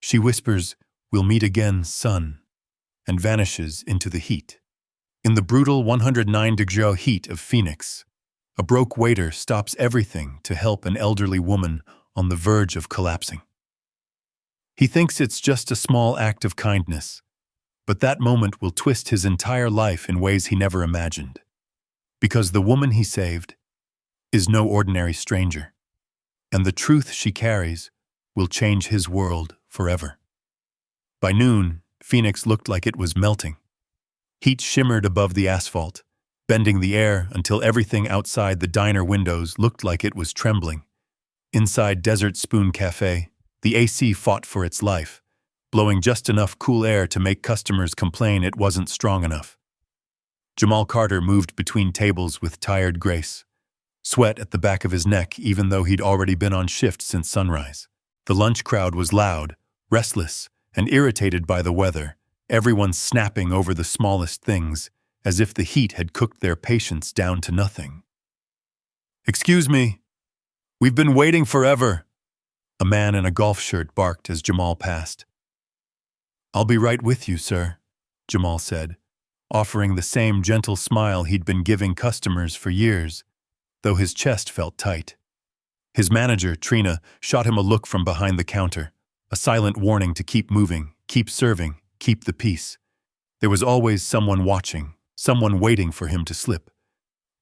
She whispers, "We'll meet again, son," and vanishes into the heat. In the brutal 109-degree heat of Phoenix, a broke waiter stops everything to help an elderly woman on the verge of collapsing. He thinks it's just a small act of kindness, but that moment will twist his entire life in ways he never imagined. Because the woman he saved is no ordinary stranger, and the truth she carries will change his world forever. By noon, Phoenix looked like it was melting. Heat shimmered above the asphalt, bending the air until everything outside the diner windows looked like it was trembling. Inside Desert Spoon Cafe, the AC fought for its life, blowing just enough cool air to make customers complain it wasn't strong enough. Jamal Carter moved between tables with tired grace, sweat at the back of his neck even though he'd already been on shift since sunrise. The lunch crowd was loud, restless, and irritated by the weather, everyone snapping over the smallest things, as if the heat had cooked their patience down to nothing. "Excuse me, we've been waiting forever," a man in a golf shirt barked as Jamal passed. "I'll be right with you, sir," Jamal said, offering the same gentle smile he'd been giving customers for years, though his chest felt tight. His manager, Trina, shot him a look from behind the counter, a silent warning to keep moving, keep serving, keep the peace. There was always someone watching, someone waiting for him to slip.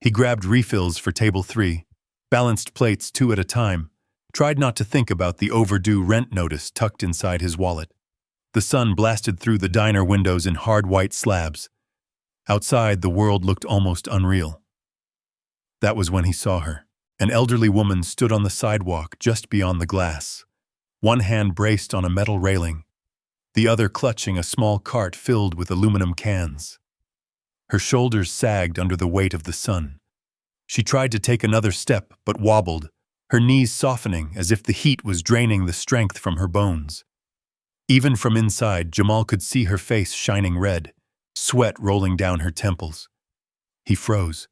He grabbed refills for table 3, balanced plates 2 at a time, tried not to think about the overdue rent notice tucked inside his wallet. The sun blasted through the diner windows in hard white slabs. Outside, the world looked almost unreal. That was when he saw her. An elderly woman stood on the sidewalk just beyond the glass, one hand braced on a metal railing, the other clutching a small cart filled with aluminum cans. Her shoulders sagged under the weight of the sun. She tried to take another step, but wobbled, her knees softening as if the heat was draining the strength from her bones. Even from inside, Jamal could see her face shining red, sweat rolling down her temples. He froze.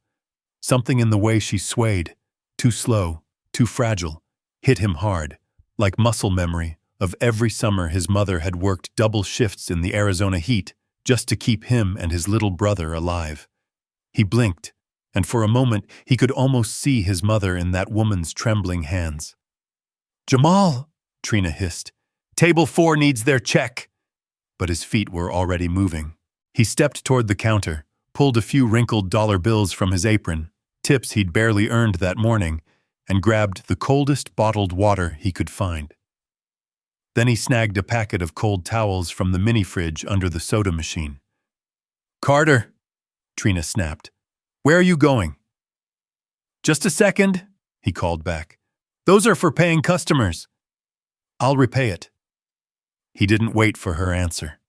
Something in the way she swayed, too slow, too fragile, hit him hard, like muscle memory of every summer his mother had worked double shifts in the Arizona heat just to keep him and his little brother alive. He blinked, and for a moment he could almost see his mother in that woman's trembling hands. "Jamal!" Trina hissed. "Table 4 needs their check!" But his feet were already moving. He stepped toward the counter, pulled a few wrinkled dollar bills from his apron, tips he'd barely earned that morning, and grabbed the coldest bottled water he could find. Then he snagged a packet of cold towels from the mini-fridge under the soda machine. "Carter," Trina snapped, "where are you going?" "Just a second," he called back. "Those are for paying customers." "I'll repay it." He didn't wait for her answer.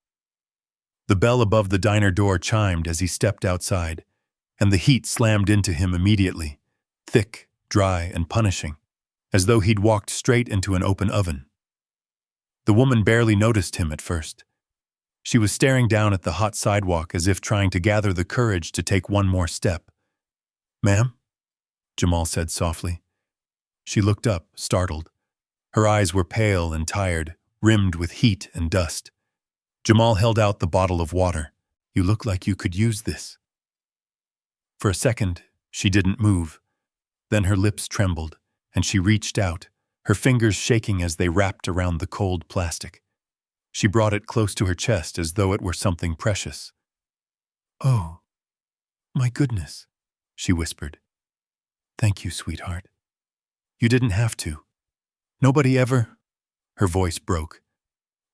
The bell above the diner door chimed as he stepped outside, and the heat slammed into him immediately, thick, dry, and punishing, as though he'd walked straight into an open oven. The woman barely noticed him at first. She was staring down at the hot sidewalk as if trying to gather the courage to take one more step. "Ma'am?" Jamal said softly. She looked up, startled. Her eyes were pale and tired, rimmed with heat and dust. Jamal held out the bottle of water. "You look like you could use this." For a second, she didn't move. Then her lips trembled, and she reached out, her fingers shaking as they wrapped around the cold plastic. She brought it close to her chest as though it were something precious. "Oh, my goodness," she whispered. "Thank you, sweetheart. You didn't have to. Nobody ever—" Her voice broke.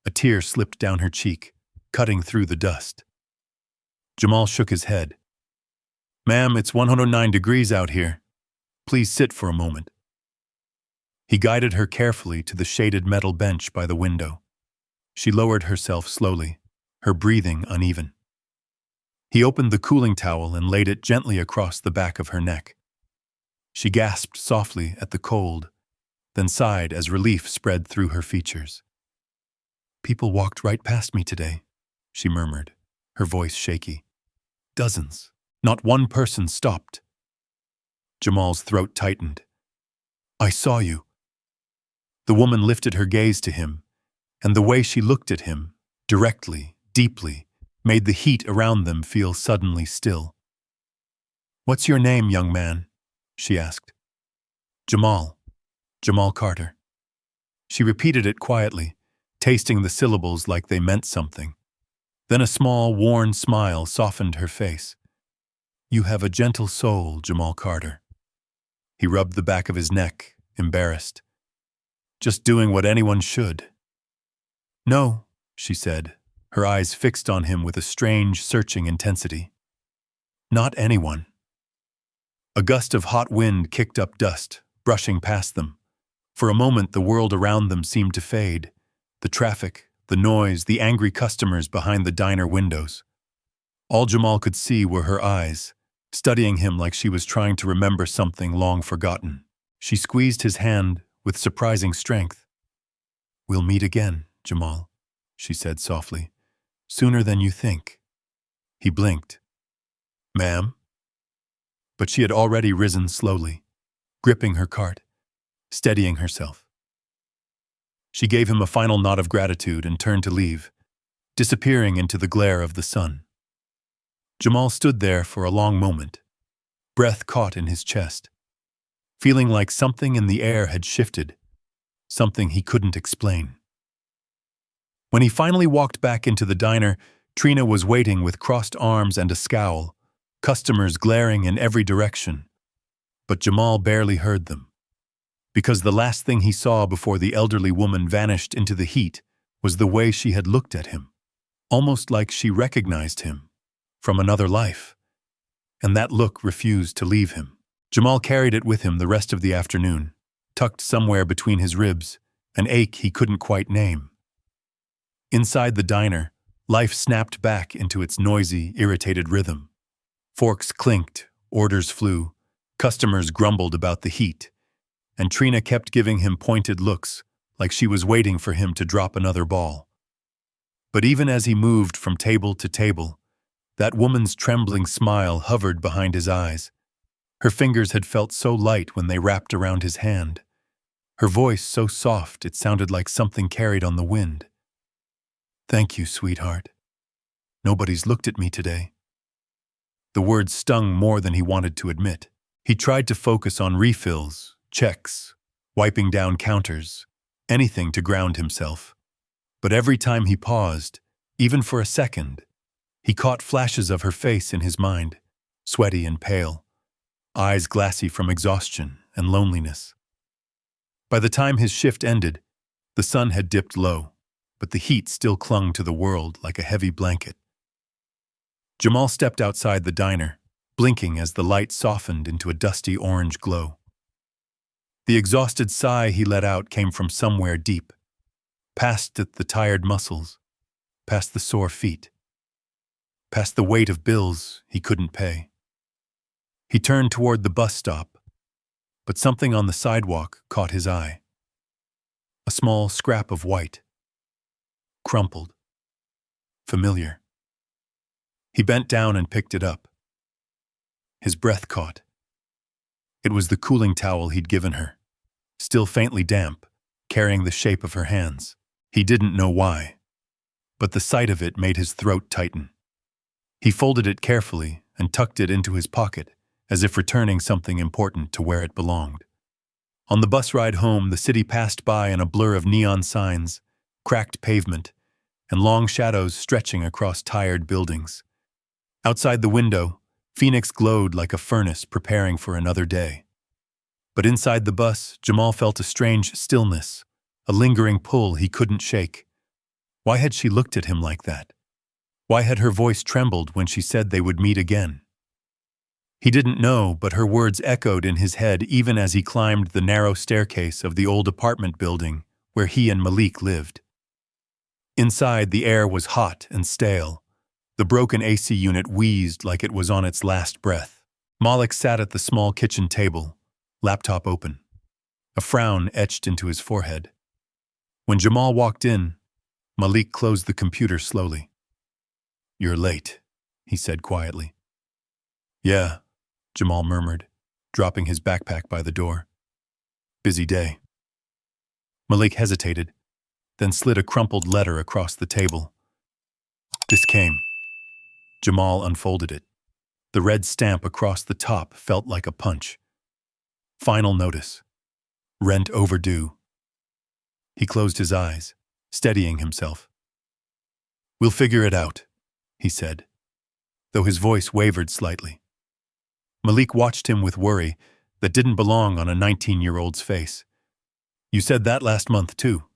A tear slipped down her cheek, cutting through the dust. Jamal shook his head. "Ma'am, it's 109 degrees out here. Please sit for a moment." He guided her carefully to the shaded metal bench by the window. She lowered herself slowly, her breathing uneven. He opened the cooling towel and laid it gently across the back of her neck. She gasped softly at the cold, then sighed as relief spread through her features. "People walked right past me today," she murmured, her voice shaky. "Dozens. Not one person stopped." Jamal's throat tightened. "I saw you." The woman lifted her gaze to him, And the way she looked at him, directly, deeply, made the heat around them feel suddenly still. "What's your name, young man?" she asked. "Jamal. Jamal Carter." She repeated it quietly, tasting the syllables like they meant something. Then a small, worn smile softened her face. "You have a gentle soul, Jamal Carter." He rubbed the back of his neck, embarrassed. "Just doing what anyone should." "No," she said, her eyes fixed on him with a strange, searching intensity. "Not anyone." A gust of hot wind kicked up dust, brushing past them. For a moment the world around them seemed to fade. The traffic, the noise, the angry customers behind the diner windows. All Jamal could see were her eyes, studying him like she was trying to remember something long forgotten. She squeezed his hand with surprising strength. "We'll meet again, Jamal," she said softly. "Sooner than you think." He blinked. "Ma'am?" But she had already risen slowly, gripping her cart, steadying herself. She gave him a final nod of gratitude and turned to leave, disappearing into the glare of the sun. Jamal stood there for a long moment, breath caught in his chest, feeling like something in the air had shifted, something he couldn't explain. When he finally walked back into the diner, Trina was waiting with crossed arms and a scowl, customers glaring in every direction. But Jamal barely heard them, because the last thing he saw before the elderly woman vanished into the heat was the way she had looked at him, almost like she recognized him from another life. And that look refused to leave him. Jamal carried it with him the rest of the afternoon, tucked somewhere between his ribs, an ache he couldn't quite name. Inside the diner, life snapped back into its noisy, irritated rhythm. Forks clinked, orders flew, customers grumbled about the heat, and Trina kept giving him pointed looks, like she was waiting for him to drop another ball. But even as he moved from table to table, that woman's trembling smile hovered behind his eyes. Her fingers had felt so light when they wrapped around his hand. Her voice so soft it sounded like something carried on the wind. "Thank you, sweetheart. Nobody's looked at me today." The words stung more than he wanted to admit. He tried to focus on refills, checks, wiping down counters, anything to ground himself. But every time he paused, even for a second, he caught flashes of her face in his mind, sweaty and pale, eyes glassy from exhaustion and loneliness. By the time his shift ended, the sun had dipped low, but the heat still clung to the world like a heavy blanket. Jamal stepped outside the diner, blinking as the light softened into a dusty orange glow. The exhausted sigh he let out came from somewhere deep, past the tired muscles, past the sore feet, past the weight of bills he couldn't pay. He turned toward the bus stop, but something on the sidewalk caught his eye. A small scrap of white, crumpled, familiar. He bent down and picked it up. His breath caught. It was the cooling towel he'd given her, still faintly damp, carrying the shape of her hands. He didn't know why, but the sight of it made his throat tighten. He folded it carefully and tucked it into his pocket, as if returning something important to where it belonged. On the bus ride home, the city passed by in a blur of neon signs, cracked pavement, and long shadows stretching across tired buildings. Outside the window, Phoenix glowed like a furnace preparing for another day. But inside the bus, Jamal felt a strange stillness, a lingering pull he couldn't shake. Why had she looked at him like that? Why had her voice trembled when she said they would meet again? He didn't know, but her words echoed in his head even as he climbed the narrow staircase of the old apartment building where he and Malik lived. Inside, the air was hot and stale. The broken AC unit wheezed like it was on its last breath. Malik sat at the small kitchen table, laptop open, a frown etched into his forehead. When Jamal walked in, Malik closed the computer slowly. "You're late," he said quietly. "Yeah," Jamal murmured, dropping his backpack by the door. "Busy day." Malik hesitated, then slid a crumpled letter across the table. This came. Jamal unfolded it. The red stamp across the top felt like a punch. Final notice. Rent overdue. He closed his eyes, steadying himself. "We'll figure it out," he said, though his voice wavered slightly. Malik watched him with worry that didn't belong on a 19-year-old's face. "You said that last month, too."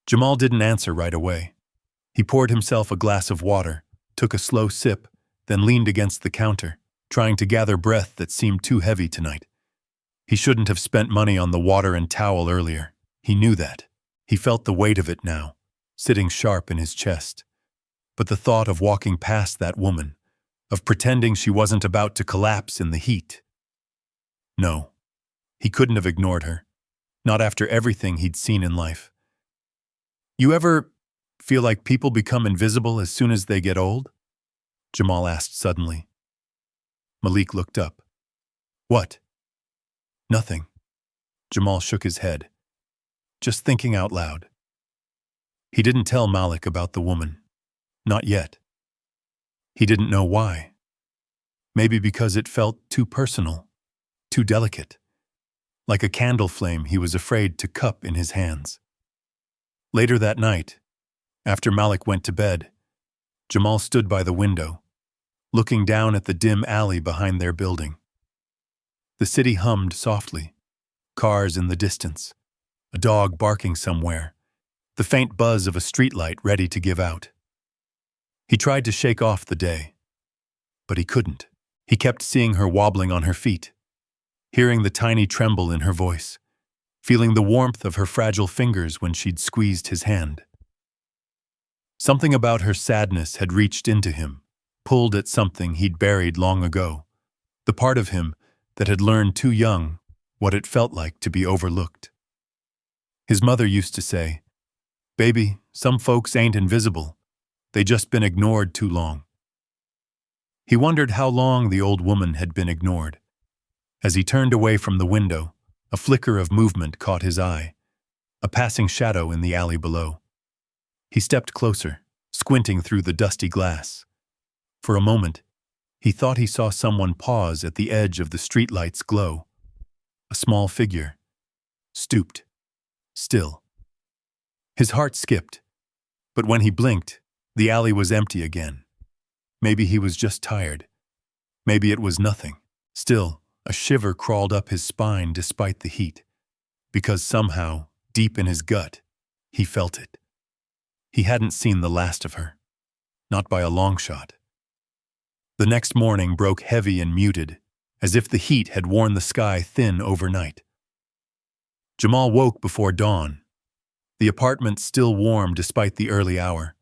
Jamal didn't answer right away. He poured himself a glass of water, took a slow sip, then leaned against the counter, trying to gather breath that seemed too heavy tonight. He shouldn't have spent money on the water and towel earlier. He knew that. He felt the weight of it now, sitting sharp in his chest. But the thought of walking past that woman, of pretending she wasn't about to collapse in the heat. No, he couldn't have ignored her, not after everything he'd seen in life. "You ever feel like people become invisible as soon as they get old?" Jamal asked suddenly. Malik looked up. "What?" "Nothing." Jamal shook his head, just thinking out loud. He didn't tell Malik about the woman. Not yet. He didn't know why. Maybe because it felt too personal, too delicate. Like a candle flame he was afraid to cup in his hands. Later that night, after Malik went to bed, Jamal stood by the window, looking down at the dim alley behind their building. The city hummed softly, cars in the distance, a dog barking somewhere, the faint buzz of a streetlight ready to give out. He tried to shake off the day, but he couldn't. He kept seeing her wobbling on her feet, hearing the tiny tremble in her voice, feeling the warmth of her fragile fingers when she'd squeezed his hand. Something about her sadness had reached into him, pulled at something he'd buried long ago, the part of him that had learned too young what it felt like to be overlooked. His mother used to say, "Baby, some folks ain't invisible. They just been ignored too long." He wondered how long the old woman had been ignored. As he turned away from the window, a flicker of movement caught his eye, a passing shadow in the alley below. He stepped closer, squinting through the dusty glass. For a moment, he thought he saw someone pause at the edge of the streetlight's glow. A small figure, stooped, still. His heart skipped, but when he blinked, the alley was empty again. Maybe he was just tired. Maybe it was nothing. Still, a shiver crawled up his spine despite the heat, because somehow, deep in his gut, he felt it. He hadn't seen the last of her, not by a long shot. The next morning broke heavy and muted, as if the heat had worn the sky thin overnight. Jamal woke before dawn, the apartment still warm despite the early hour.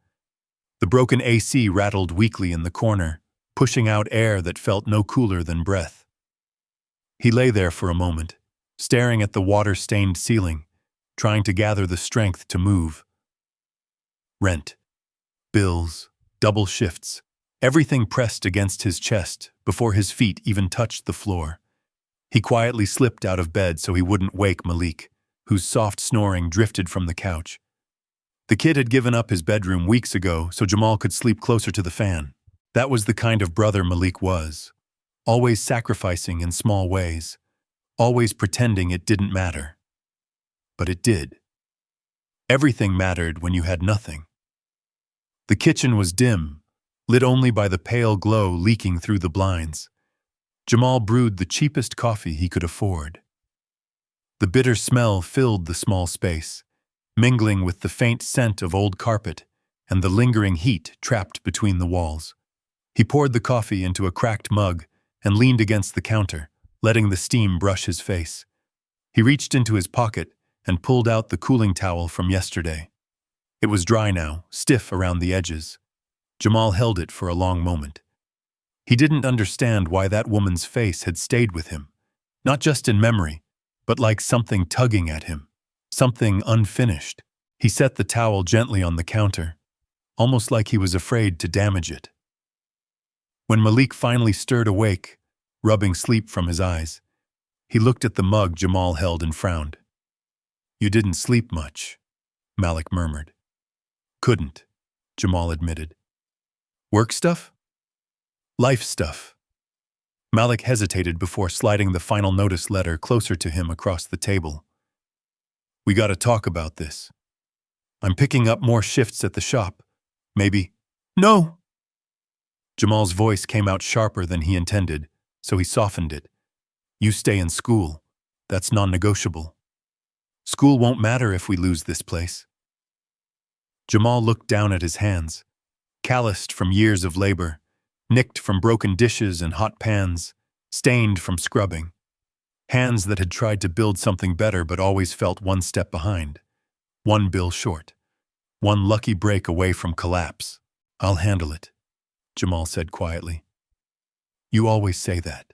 The broken AC rattled weakly in the corner, pushing out air that felt no cooler than breath. He lay there for a moment, staring at the water-stained ceiling, trying to gather the strength to move. Rent, bills, double shifts, everything pressed against his chest before his feet even touched the floor. He quietly slipped out of bed so he wouldn't wake Malik, whose soft snoring drifted from the couch. The kid had given up his bedroom weeks ago so Jamal could sleep closer to the fan. That was the kind of brother Malik was, always sacrificing in small ways, always pretending it didn't matter. But it did. Everything mattered when you had nothing. The kitchen was dim, lit only by the pale glow leaking through the blinds. Jamal brewed the cheapest coffee he could afford. The bitter smell filled the small space, mingling with the faint scent of old carpet and the lingering heat trapped between the walls. He poured the coffee into a cracked mug and leaned against the counter, letting the steam brush his face. He reached into his pocket and pulled out the cooling towel from yesterday. It was dry now, stiff around the edges. Jamal held it for a long moment. He didn't understand why that woman's face had stayed with him, not just in memory, but like something tugging at him, something unfinished. He set the towel gently on the counter, almost like he was afraid to damage it. When Malik finally stirred awake, rubbing sleep from his eyes, he looked at the mug Jamal held and frowned. "You didn't sleep much," Malik murmured. Couldn't, Jamal admitted. Work stuff? Life stuff. Malik hesitated before sliding the final notice letter closer to him across the table. We gotta talk about this. I'm picking up more shifts at the shop. Maybe. No! Jamal's voice came out sharper than he intended, so he softened it. You stay in school. That's non-negotiable. School won't matter if we lose this place. Jamal looked down at his hands, calloused from years of labor, nicked from broken dishes and hot pans, stained from scrubbing. Hands that had tried to build something better but always felt one step behind, one bill short, one lucky break away from collapse. I'll handle it, Jamal said quietly. You always say that.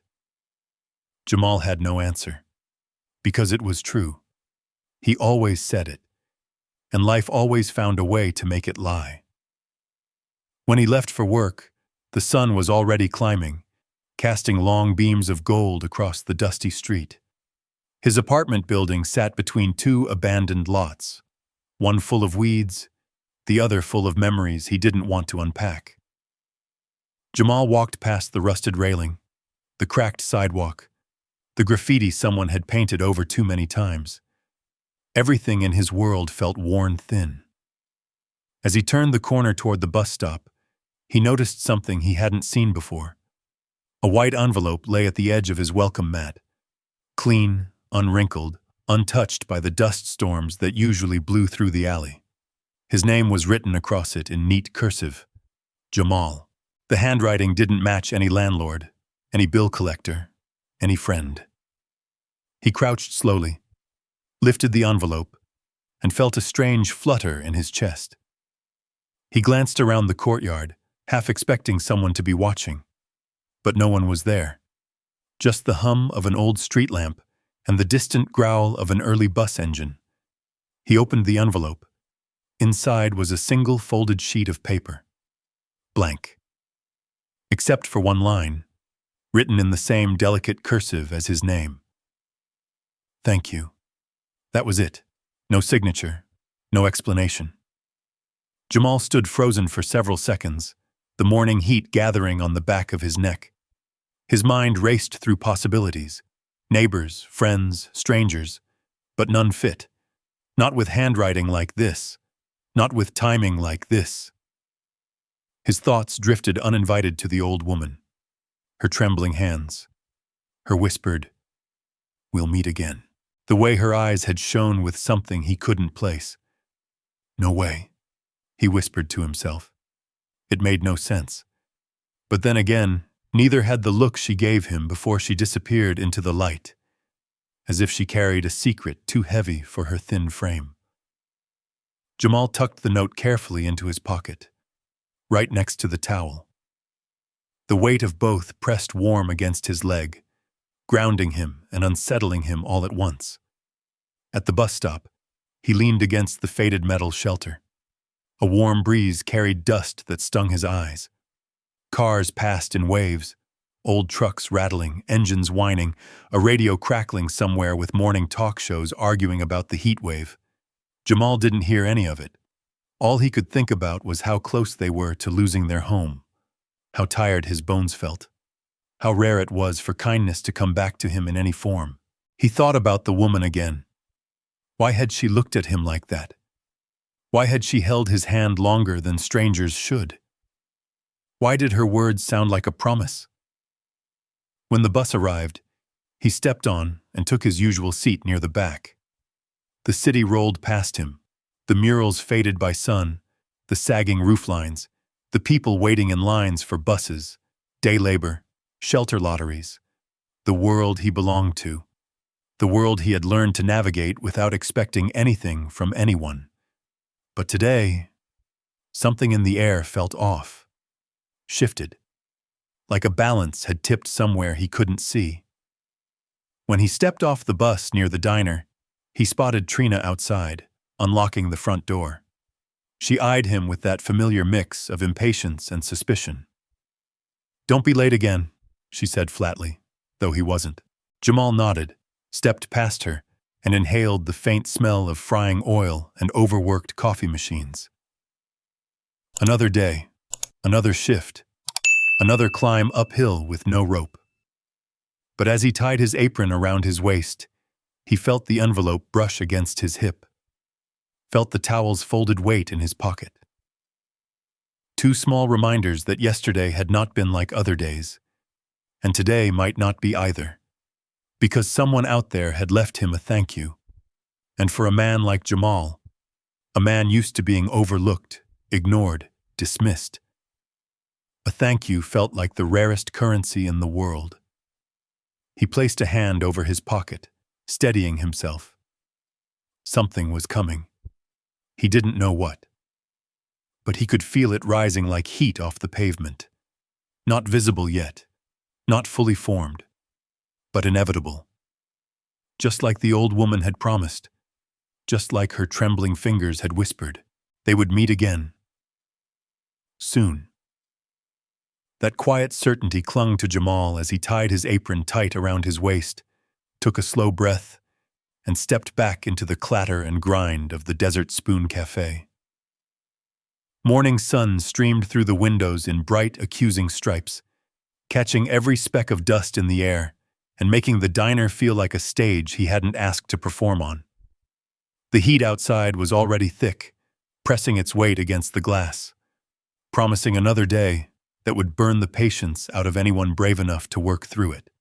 Jamal had no answer, because it was true. He always said it, and life always found a way to make it lie. When he left for work, the sun was already climbing, casting long beams of gold across the dusty street. His apartment building sat between two abandoned lots, one full of weeds, the other full of memories he didn't want to unpack. Jamal walked past the rusted railing, the cracked sidewalk, the graffiti someone had painted over too many times. Everything in his world felt worn thin. As he turned the corner toward the bus stop, he noticed something he hadn't seen before. A white envelope lay at the edge of his welcome mat, clean, unwrinkled, untouched by the dust storms that usually blew through the alley. His name was written across it in neat cursive. Jamal. The handwriting didn't match any landlord, any bill collector, any friend. He crouched slowly, lifted the envelope, and felt a strange flutter in his chest. He glanced around the courtyard, half expecting someone to be watching. But no one was there. Just the hum of an old street lamp and the distant growl of an early bus engine. He opened the envelope. Inside was a single folded sheet of paper. Blank. Except for one line, written in the same delicate cursive as his name. Thank you. That was it. No signature, no explanation. Jamal stood frozen for several seconds, the morning heat gathering on the back of his neck. His mind raced through possibilities, neighbors, friends, strangers, but none fit. Not with handwriting like this, not with timing like this. His thoughts drifted uninvited to the old woman, her trembling hands, her whispered, "We'll meet again." The way her eyes had shone with something he couldn't place. No way, he whispered to himself. It made no sense. But then again, neither had the look she gave him before she disappeared into the light, as if she carried a secret too heavy for her thin frame. Jamal tucked the note carefully into his pocket, right next to the towel. The weight of both pressed warm against his leg, grounding him and unsettling him all at once. At the bus stop, he leaned against the faded metal shelter. A warm breeze carried dust that stung his eyes. Cars passed in waves, old trucks rattling, engines whining, a radio crackling somewhere with morning talk shows arguing about the heat wave. Jamal didn't hear any of it. All he could think about was how close they were to losing their home, how tired his bones felt, how rare it was for kindness to come back to him in any form. He thought about the woman again. Why had she looked at him like that? Why had she held his hand longer than strangers should? Why did her words sound like a promise? When the bus arrived, he stepped on and took his usual seat near the back. The city rolled past him, the murals faded by sun, the sagging rooflines, the people waiting in lines for buses, day labor, shelter lotteries, the world he belonged to, the world he had learned to navigate without expecting anything from anyone. But today, something in the air felt off, shifted, like a balance had tipped somewhere he couldn't see. When he stepped off the bus near the diner, he spotted Trina outside, unlocking the front door. She eyed him with that familiar mix of impatience and suspicion. "Don't be late again," she said flatly, though he wasn't. Jamal nodded, stepped past her, and inhaled the faint smell of frying oil and overworked coffee machines. Another day, another shift, another climb uphill with no rope. But as he tied his apron around his waist, he felt the envelope brush against his hip, felt the towel's folded weight in his pocket. Two small reminders that yesterday had not been like other days, and today might not be either, because someone out there had left him a thank you. And for a man like Jamal, a man used to being overlooked, ignored, dismissed, a thank you felt like the rarest currency in the world. He placed a hand over his pocket, steadying himself. Something was coming. He didn't know what. But he could feel it rising like heat off the pavement. Not visible yet, not fully formed, but inevitable. Just like the old woman had promised, just like her trembling fingers had whispered, they would meet again. Soon. That quiet certainty clung to Jamal as he tied his apron tight around his waist, took a slow breath, and stepped back into the clatter and grind of the Desert Spoon Cafe. Morning sun streamed through the windows in bright, accusing stripes, catching every speck of dust in the air and making the diner feel like a stage he hadn't asked to perform on. The heat outside was already thick, pressing its weight against the glass, promising another day that would burn the patience out of anyone brave enough to work through it.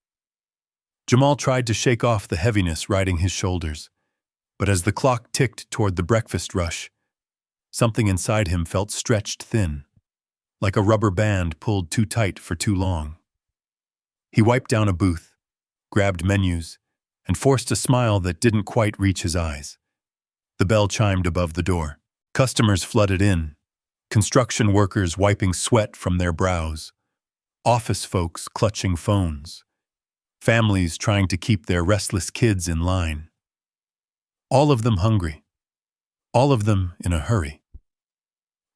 Jamal tried to shake off the heaviness riding his shoulders, but as the clock ticked toward the breakfast rush, something inside him felt stretched thin, like a rubber band pulled too tight for too long. He wiped down a booth, grabbed menus, and forced a smile that didn't quite reach his eyes. The bell chimed above the door. Customers flooded in, construction workers wiping sweat from their brows, office folks clutching phones, families trying to keep their restless kids in line. All of them hungry. All of them in a hurry.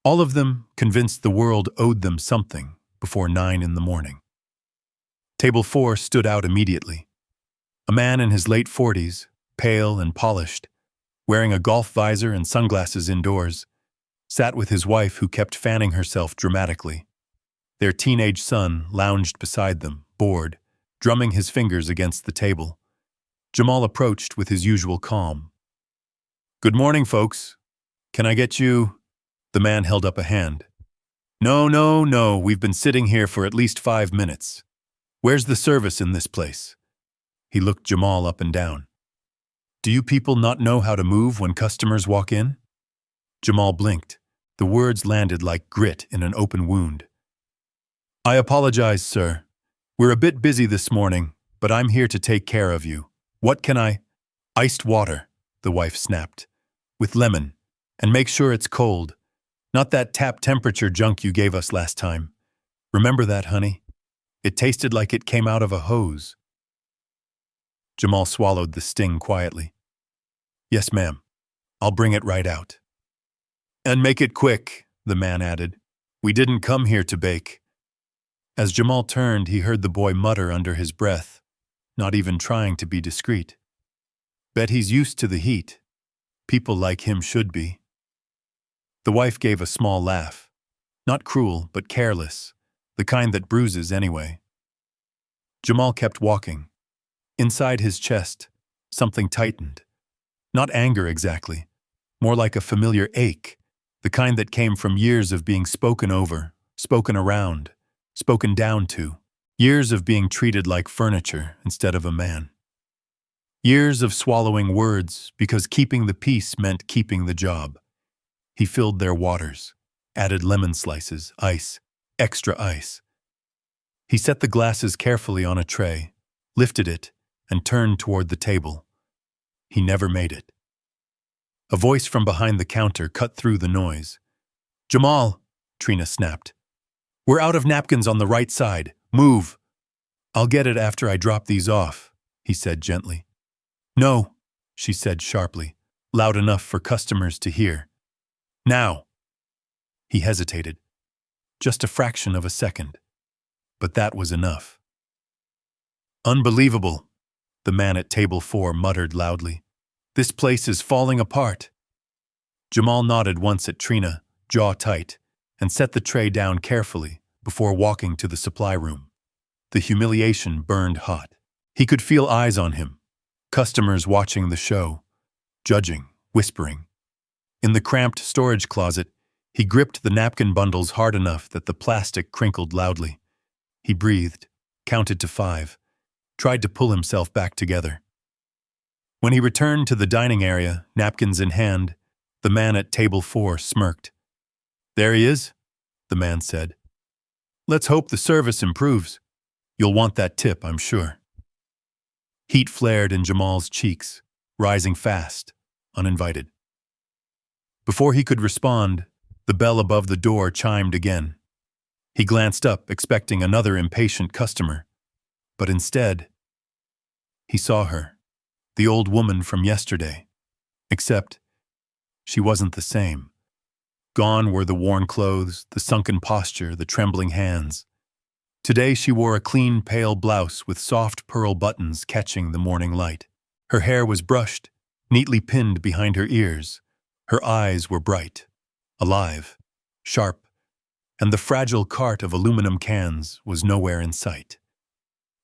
All of them convinced the world owed them something before 9 in the morning. Table 4 stood out immediately. A man in his late 40s, pale and polished, wearing a golf visor and sunglasses indoors, sat with his wife who kept fanning herself dramatically. Their teenage son lounged beside them, bored, drumming his fingers against the table. Jamal approached with his usual calm. "Good morning, folks. Can I get you?" The man held up a hand. No, we've been sitting here for at least 5 minutes. Where's the service in this place?" He looked Jamal up and down. "Do you people not know how to move when customers walk in?" Jamal blinked. The words landed like grit in an open wound. "I apologize, sir. We're a bit busy this morning, but I'm here to take care of you. What can I—" "Iced water," the wife snapped, "with lemon, and make sure it's cold. Not that tap temperature junk you gave us last time. Remember that, honey? It tasted like it came out of a hose." Jamal swallowed the sting quietly. "Yes, ma'am. I'll bring it right out." "And make it quick," the man added. "We didn't come here to bake." As Jamal turned, he heard the boy mutter under his breath, not even trying to be discreet. "Bet he's used to the heat. People like him should be." The wife gave a small laugh. Not cruel, but careless, the kind that bruises anyway. Jamal kept walking. Inside his chest, something tightened. Not anger exactly, more like a familiar ache, the kind that came from years of being spoken over, spoken around, spoken down to, years of being treated like furniture instead of a man. Years of swallowing words because keeping the peace meant keeping the job. He filled their waters, added lemon slices, ice, extra ice. He set the glasses carefully on a tray, lifted it, and turned toward the table. He never made it. A voice from behind the counter cut through the noise. "Jamal," Trina snapped. "We're out of napkins on the right side. Move." "I'll get it after I drop these off," he said gently. "No," she said sharply, loud enough for customers to hear. "Now." He hesitated. Just a fraction of a second. But that was enough. "Unbelievable," the man at table 4 muttered loudly. This place is falling apart. Jamal nodded once at Trina, jaw tight, and set the tray down carefully before walking to the supply room. The humiliation burned hot. He could feel eyes on him, customers watching the show, judging, whispering. In the cramped storage closet, he gripped the napkin bundles hard enough that the plastic crinkled loudly. He breathed, counted to 5, tried to pull himself back together. When he returned to the dining area, napkins in hand, the man at table 4 smirked. "There he is," the man said. "Let's hope the service improves. You'll want that tip, I'm sure." Heat flared in Jamal's cheeks, rising fast, uninvited. Before he could respond, the bell above the door chimed again. He glanced up, expecting another impatient customer, but instead, he saw her, the old woman from yesterday, except she wasn't the same. Gone were the worn clothes, the sunken posture, the trembling hands. Today she wore a clean, pale blouse with soft pearl buttons catching the morning light. Her hair was brushed, neatly pinned behind her ears. Her eyes were bright, alive, sharp, and the fragile cart of aluminum cans was nowhere in sight.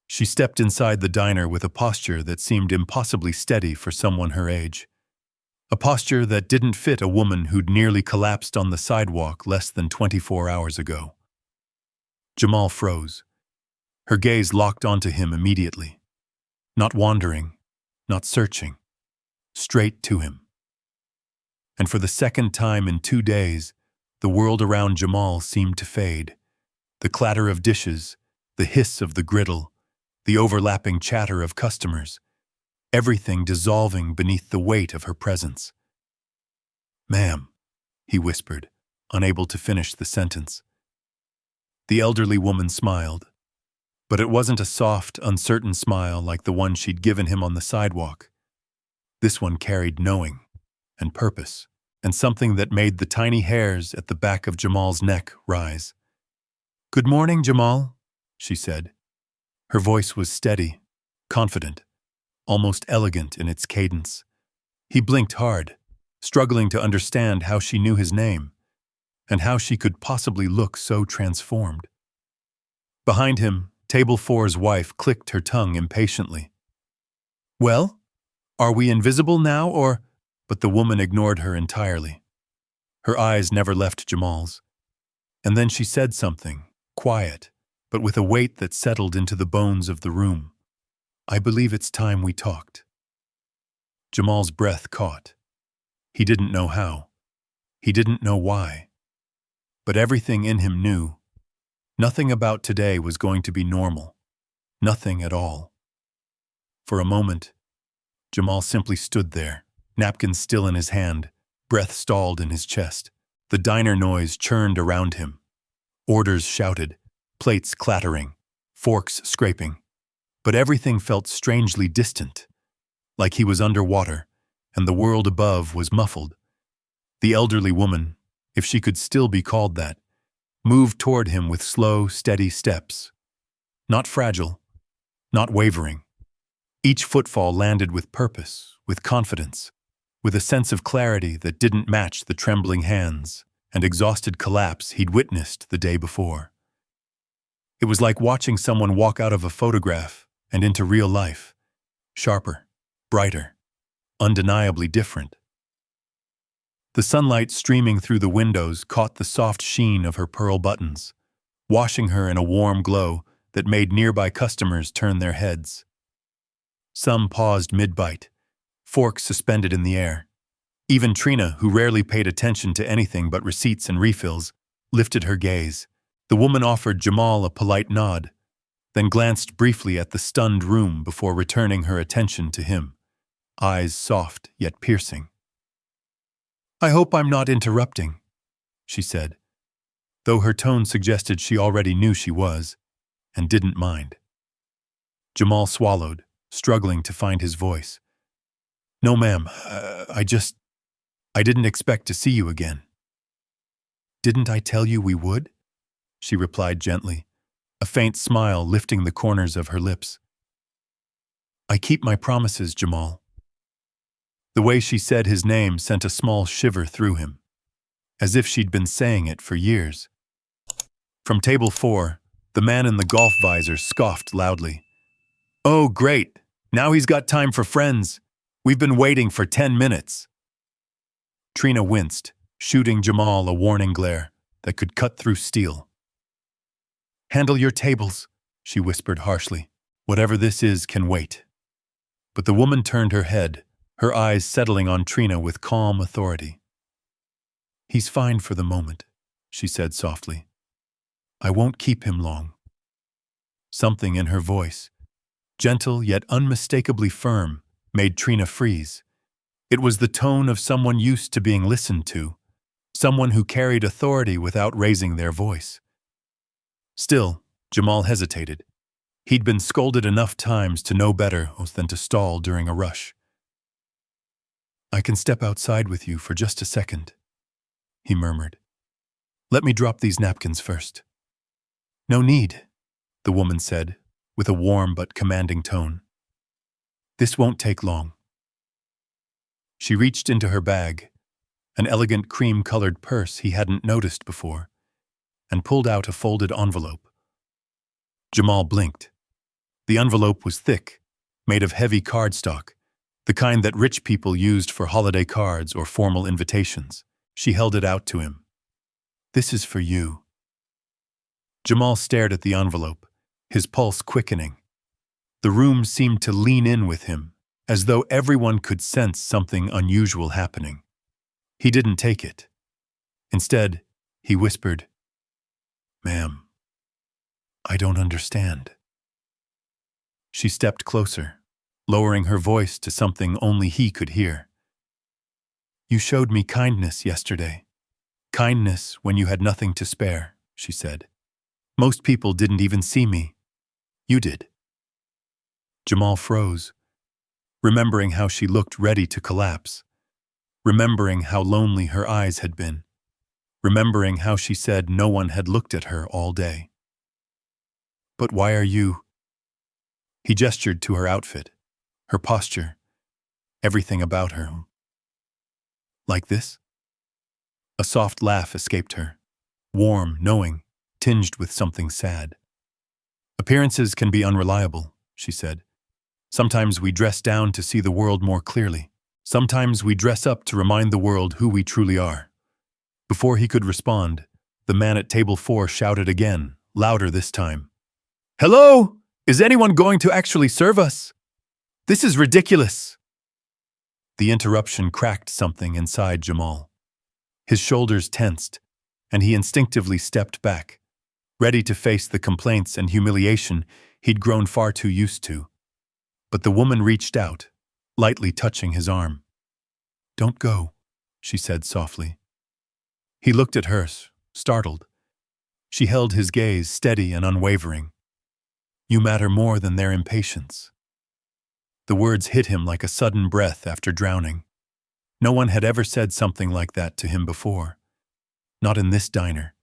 She stepped inside the diner with a posture that seemed impossibly steady for someone her age. A posture that didn't fit a woman who'd nearly collapsed on the sidewalk less than 24 hours ago. Jamal froze. Her gaze locked onto him immediately. Not wandering, not searching. Straight to him. And for the second time in 2 days, the world around Jamal seemed to fade. The clatter of dishes, the hiss of the griddle, the overlapping chatter of customers, everything dissolving beneath the weight of her presence. "Ma'am," he whispered, unable to finish the sentence. The elderly woman smiled, but it wasn't a soft, uncertain smile like the one she'd given him on the sidewalk. This one carried knowing and purpose, and something that made the tiny hairs at the back of Jamal's neck rise. "Good morning, Jamal," she said. Her voice was steady, confident, almost elegant in its cadence. He blinked hard, struggling to understand how she knew his name, and how she could possibly look so transformed. Behind him, Table 4's wife clicked her tongue impatiently. "Well, are we invisible now, or—" But the woman ignored her entirely. Her eyes never left Jamal's. And then she said something, quiet, but with a weight that settled into the bones of the room. "I believe it's time we talked." Jamal's breath caught. He didn't know how. He didn't know why. But everything in him knew. Nothing about today was going to be normal. Nothing at all. For a moment, Jamal simply stood there, napkins still in his hand, breath stalled in his chest. The diner noise churned around him. Orders shouted, plates clattering, forks scraping. But everything felt strangely distant, like he was underwater, and the world above was muffled. The elderly woman, if she could still be called that, moved toward him with slow, steady steps. Not fragile, not wavering. Each footfall landed with purpose, with confidence, with a sense of clarity that didn't match the trembling hands and exhausted collapse he'd witnessed the day before. It was like watching someone walk out of a photograph and into real life, sharper, brighter, undeniably different. The sunlight streaming through the windows caught the soft sheen of her pearl buttons, washing her in a warm glow that made nearby customers turn their heads. Some paused mid-bite, forks suspended in the air. Even Trina, who rarely paid attention to anything but receipts and refills, lifted her gaze. The woman offered Jamal a polite nod, then glanced briefly at the stunned room before returning her attention to him, eyes soft yet piercing. "I hope I'm not interrupting," she said, though her tone suggested she already knew she was, and didn't mind. Jamal swallowed, struggling to find his voice. "No, ma'am, I didn't expect to see you again." "Didn't I tell you we would?" she replied gently, a faint smile lifting the corners of her lips. "I keep my promises, Jamal." The way she said his name sent a small shiver through him, as if she'd been saying it for years. From table 4, the man in the golf visor scoffed loudly. "Oh, great! Now he's got time for friends. We've been waiting for 10 minutes. Trina winced, shooting Jamal a warning glare that could cut through steel. "Handle your tables," she whispered harshly. "Whatever this is can wait." But the woman turned her head, her eyes settling on Trina with calm authority. "He's fine for the moment," she said softly. "I won't keep him long." Something in her voice, gentle yet unmistakably firm, made Trina freeze. It was the tone of someone used to being listened to, someone who carried authority without raising their voice. Still, Jamal hesitated. He'd been scolded enough times to know better than to stall during a rush. "I can step outside with you for just a second," he murmured. "Let me drop these napkins first." "No need," the woman said, with a warm but commanding tone. "This won't take long." She reached into her bag, an elegant cream-colored purse he hadn't noticed before, and pulled out a folded envelope. Jamal blinked. The envelope was thick, made of heavy cardstock, the kind that rich people used for holiday cards or formal invitations. She held it out to him. "This is for you." Jamal stared at the envelope, his pulse quickening. The room seemed to lean in with him, as though everyone could sense something unusual happening. He didn't take it. Instead, he whispered, "Ma'am, I don't understand." She stepped closer, lowering her voice to something only he could hear. "You showed me kindness yesterday. Kindness when you had nothing to spare," she said. "Most people didn't even see me. You did." Jamal froze, remembering how she looked ready to collapse, remembering how lonely her eyes had been, remembering how she said no one had looked at her all day. "But why are you—" He gestured to her outfit, her posture, everything about her. "Like this?" A soft laugh escaped her, warm, knowing, tinged with something sad. "Appearances can be unreliable," she said. "Sometimes we dress down to see the world more clearly. Sometimes we dress up to remind the world who we truly are." Before he could respond, the man at table 4 shouted again, louder this time. "Hello? Is anyone going to actually serve us? This is ridiculous." The interruption cracked something inside Jamal. His shoulders tensed, and he instinctively stepped back, ready to face the complaints and humiliation he'd grown far too used to. But the woman reached out, lightly touching his arm. "Don't go," she said softly. He looked at her, startled. She held his gaze steady and unwavering. "You matter more than their impatience." The words hit him like a sudden breath after drowning. No one had ever said something like that to him before. Not in this diner.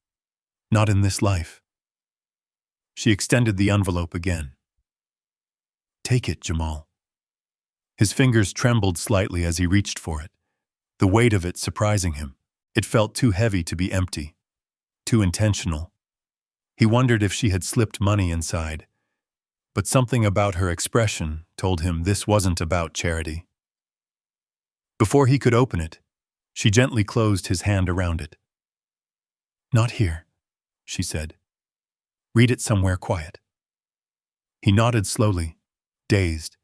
Not in this life. She extended the envelope again. "Take it, Jamal." His fingers trembled slightly as he reached for it, the weight of it surprising him. It felt too heavy to be empty, too intentional. He wondered if she had slipped money inside, but something about her expression told him this wasn't about charity. Before he could open it, she gently closed his hand around it. "Not here," she said. "Read it somewhere quiet." He nodded slowly, dazed.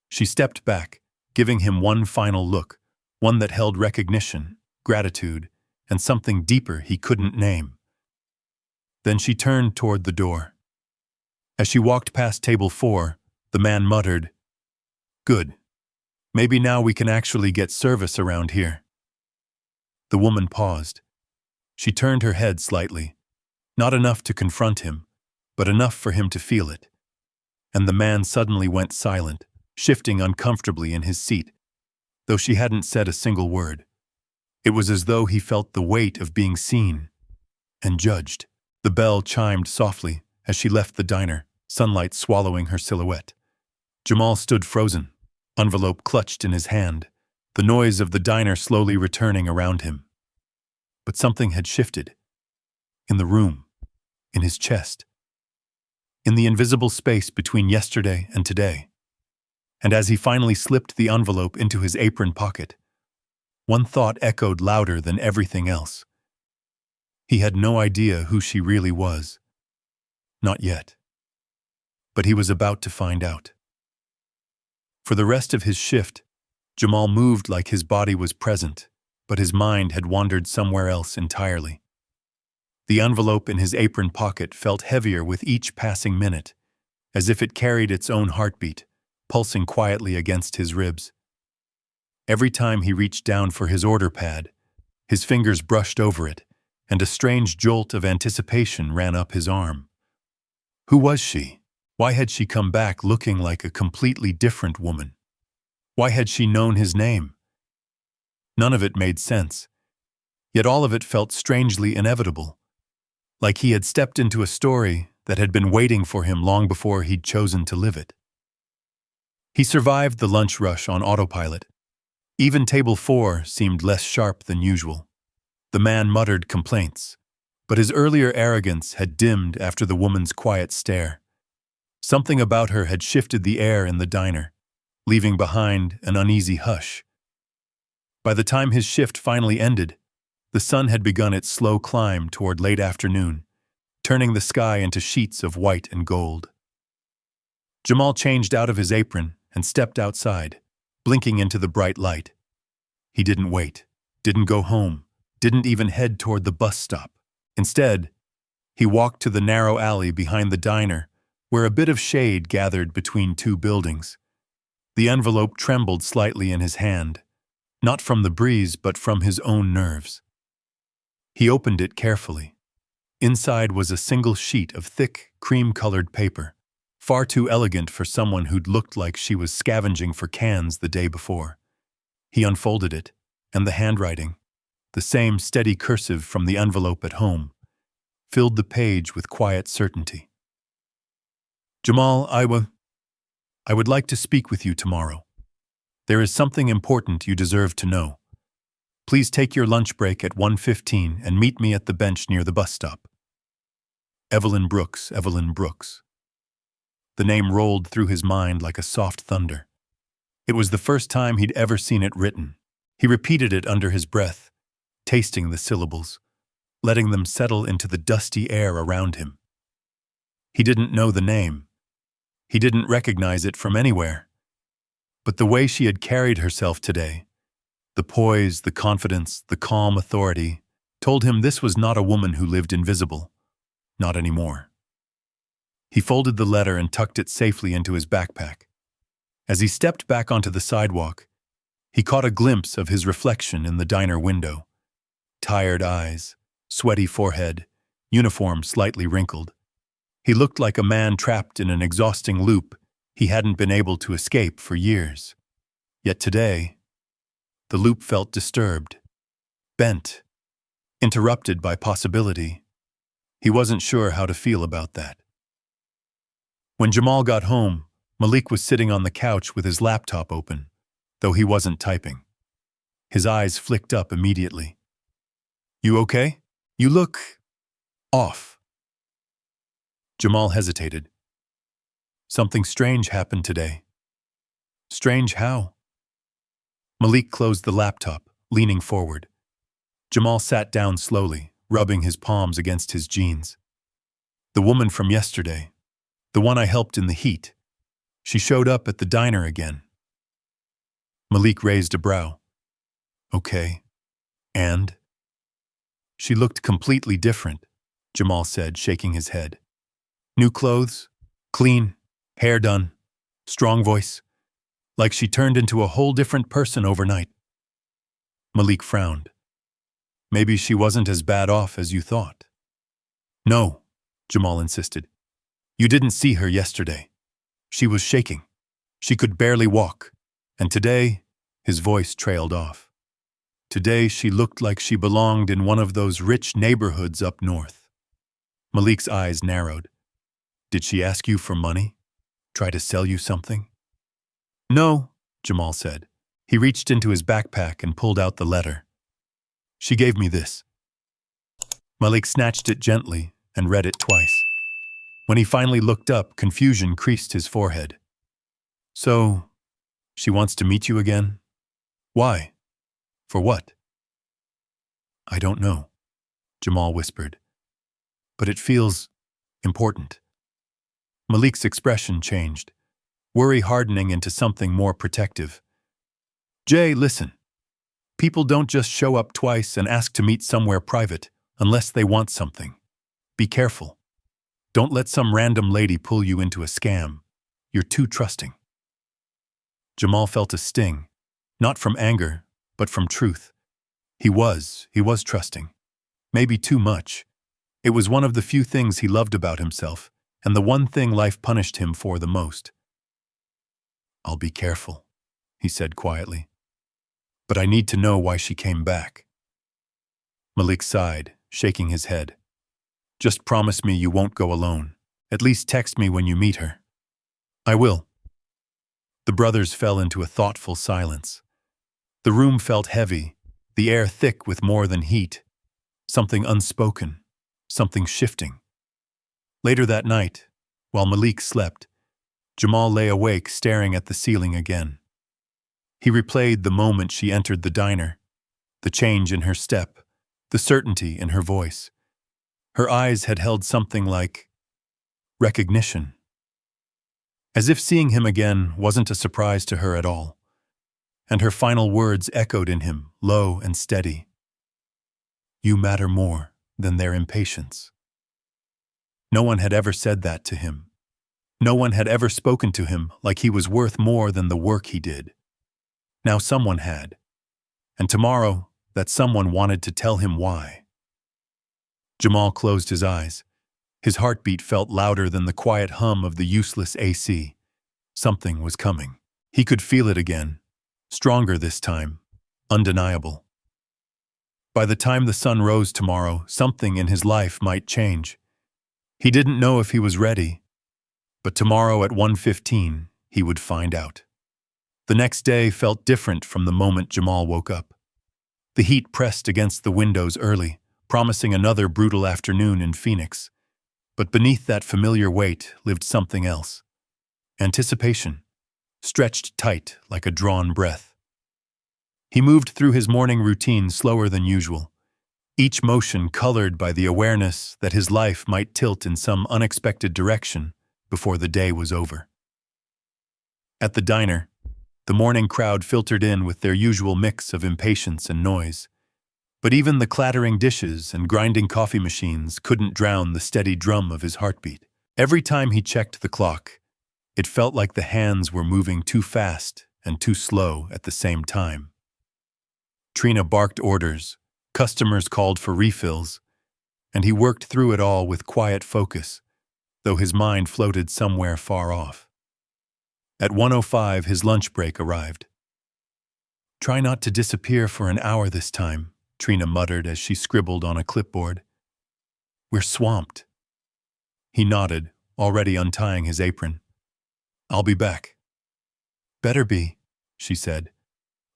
She stepped back, giving him one final look, one that held recognition, gratitude, and something deeper he couldn't name. Then she turned toward the door. As she walked past table 4, the man muttered, "Good. Maybe now we can actually get service around here." The woman paused. She turned her head slightly, not enough to confront him, but enough for him to feel it. And the man suddenly went silent, shifting uncomfortably in his seat, though she hadn't said a single word. It was as though he felt the weight of being seen and judged. The bell chimed softly as she left the diner, sunlight swallowing her silhouette. Jamal stood frozen, envelope clutched in his hand, the noise of the diner slowly returning around him. But something had shifted. In the room, in his chest, in the invisible space between yesterday and today. And as he finally slipped the envelope into his apron pocket, one thought echoed louder than everything else. He had no idea who she really was. Not yet. But he was about to find out. For the rest of his shift, Jamal moved like his body was present, but his mind had wandered somewhere else entirely. The envelope in his apron pocket felt heavier with each passing minute, as if it carried its own heartbeat, pulsing quietly against his ribs. Every time he reached down for his order pad, his fingers brushed over it, and a strange jolt of anticipation ran up his arm. Who was she? Why had she come back looking like a completely different woman? Why had she known his name? None of it made sense, yet all of it felt strangely inevitable, like he had stepped into a story that had been waiting for him long before he'd chosen to live it. He survived the lunch rush on autopilot. Even table 4 seemed less sharp than usual. The man muttered complaints, but his earlier arrogance had dimmed after the woman's quiet stare. Something about her had shifted the air in the diner, leaving behind an uneasy hush. By the time his shift finally ended, the sun had begun its slow climb toward late afternoon, turning the sky into sheets of white and gold. Jamal changed out of his apron and stepped outside, blinking into the bright light. He didn't wait, didn't go home, didn't even head toward the bus stop. Instead, he walked to the narrow alley behind the diner, where a bit of shade gathered between two buildings. The envelope trembled slightly in his hand, not from the breeze but from his own nerves. He opened it carefully. Inside was a single sheet of thick, cream-colored paper, far too elegant for someone who'd looked like she was scavenging for cans the day before. He unfolded it, and the handwriting, the same steady cursive from the envelope at home, filled the page with quiet certainty. Jamal, I would like to speak with you tomorrow. There is something important you deserve to know. Please take your lunch break at 1:15 and meet me at the bench near the bus stop. Evelyn Brooks, Evelyn Brooks. The name rolled through his mind like a soft thunder. It was the first time he'd ever seen it written. He repeated it under his breath, tasting the syllables, letting them settle into the dusty air around him. He didn't know the name. He didn't recognize it from anywhere. But the way she had carried herself today, the poise, the confidence, the calm authority, told him this was not a woman who lived invisible. Not anymore. He folded the letter and tucked it safely into his backpack. As he stepped back onto the sidewalk, he caught a glimpse of his reflection in the diner window. Tired eyes, sweaty forehead, uniform slightly wrinkled. He looked like a man trapped in an exhausting loop he hadn't been able to escape for years. Yet today, the loop felt disturbed, bent, interrupted by possibility. He wasn't sure how to feel about that. When Jamal got home, Malik was sitting on the couch with his laptop open, though he wasn't typing. His eyes flicked up immediately. "You okay? You look off." Jamal hesitated. "Something strange happened today." "Strange how?" Malik closed the laptop, leaning forward. Jamal sat down slowly, rubbing his palms against his jeans. "The woman from yesterday, the one I helped in the heat, she showed up at the diner again." Malik raised a brow. "Okay. And?" "She looked completely different," Jamal said, shaking his head. "New clothes, clean, hair done, strong voice, like she turned into a whole different person overnight." Malik frowned. "Maybe she wasn't as bad off as you thought." "No," Jamal insisted. "You didn't see her yesterday. She was shaking. She could barely walk. And today," his voice trailed off. "Today she looked like she belonged in one of those rich neighborhoods up north." Malik's eyes narrowed. "Did she ask you for money? Try to sell you something?" "No," Jamal said. He reached into his backpack and pulled out the letter. She gave me this. Malik snatched it gently and read it twice. When he finally looked up, confusion creased his forehead. So, she wants to meet you again? Why? For what? I don't know, Jamal whispered. But it feels important. Malik's expression changed, worry hardening into something more protective. Jay, listen. People don't just show up twice and ask to meet somewhere private unless they want something. Be careful. Don't let some random lady pull you into a scam. You're too trusting. Jamal felt a sting, not from anger, but from truth. He was trusting. Maybe too much. It was one of the few things he loved about himself, and the one thing life punished him for the most. I'll be careful, he said quietly. But I need to know why she came back. Malik sighed, shaking his head. Just promise me you won't go alone. At least text me when you meet her. I will. The brothers fell into a thoughtful silence. The room felt heavy, the air thick with more than heat. Something unspoken, something shifting. Later that night, while Malik slept, Jamal lay awake staring at the ceiling again. He replayed the moment she entered the diner, the change in her step, the certainty in her voice. Her eyes had held something like recognition. As if seeing him again wasn't a surprise to her at all. And her final words echoed in him, low and steady. You matter more than their impatience. No one had ever said that to him. No one had ever spoken to him like he was worth more than the work he did. Now someone had. And tomorrow, that someone wanted to tell him why. Jamal closed his eyes. His heartbeat felt louder than the quiet hum of the useless AC. Something was coming. He could feel it again. Stronger this time. Undeniable. By the time the sun rose tomorrow, something in his life might change. He didn't know if he was ready. But tomorrow at 1:15, he would find out. The next day felt different from the moment Jamal woke up. The heat pressed against the windows early, promising another brutal afternoon in Phoenix. But beneath that familiar weight lived something else. Anticipation, stretched tight like a drawn breath. He moved through his morning routine slower than usual, each motion colored by the awareness that his life might tilt in some unexpected direction before the day was over. At the diner, the morning crowd filtered in with their usual mix of impatience and noise. But even the clattering dishes and grinding coffee machines couldn't drown the steady drum of his heartbeat. Every time he checked the clock, it felt like the hands were moving too fast and too slow at the same time. Trina barked orders, customers called for refills, and he worked through it all with quiet focus, though his mind floated somewhere far off. At 1:05, his lunch break arrived. Try not to disappear for an hour this time, Trina muttered as she scribbled on a clipboard. We're swamped. He nodded, already untying his apron. I'll be back. Better be, she said,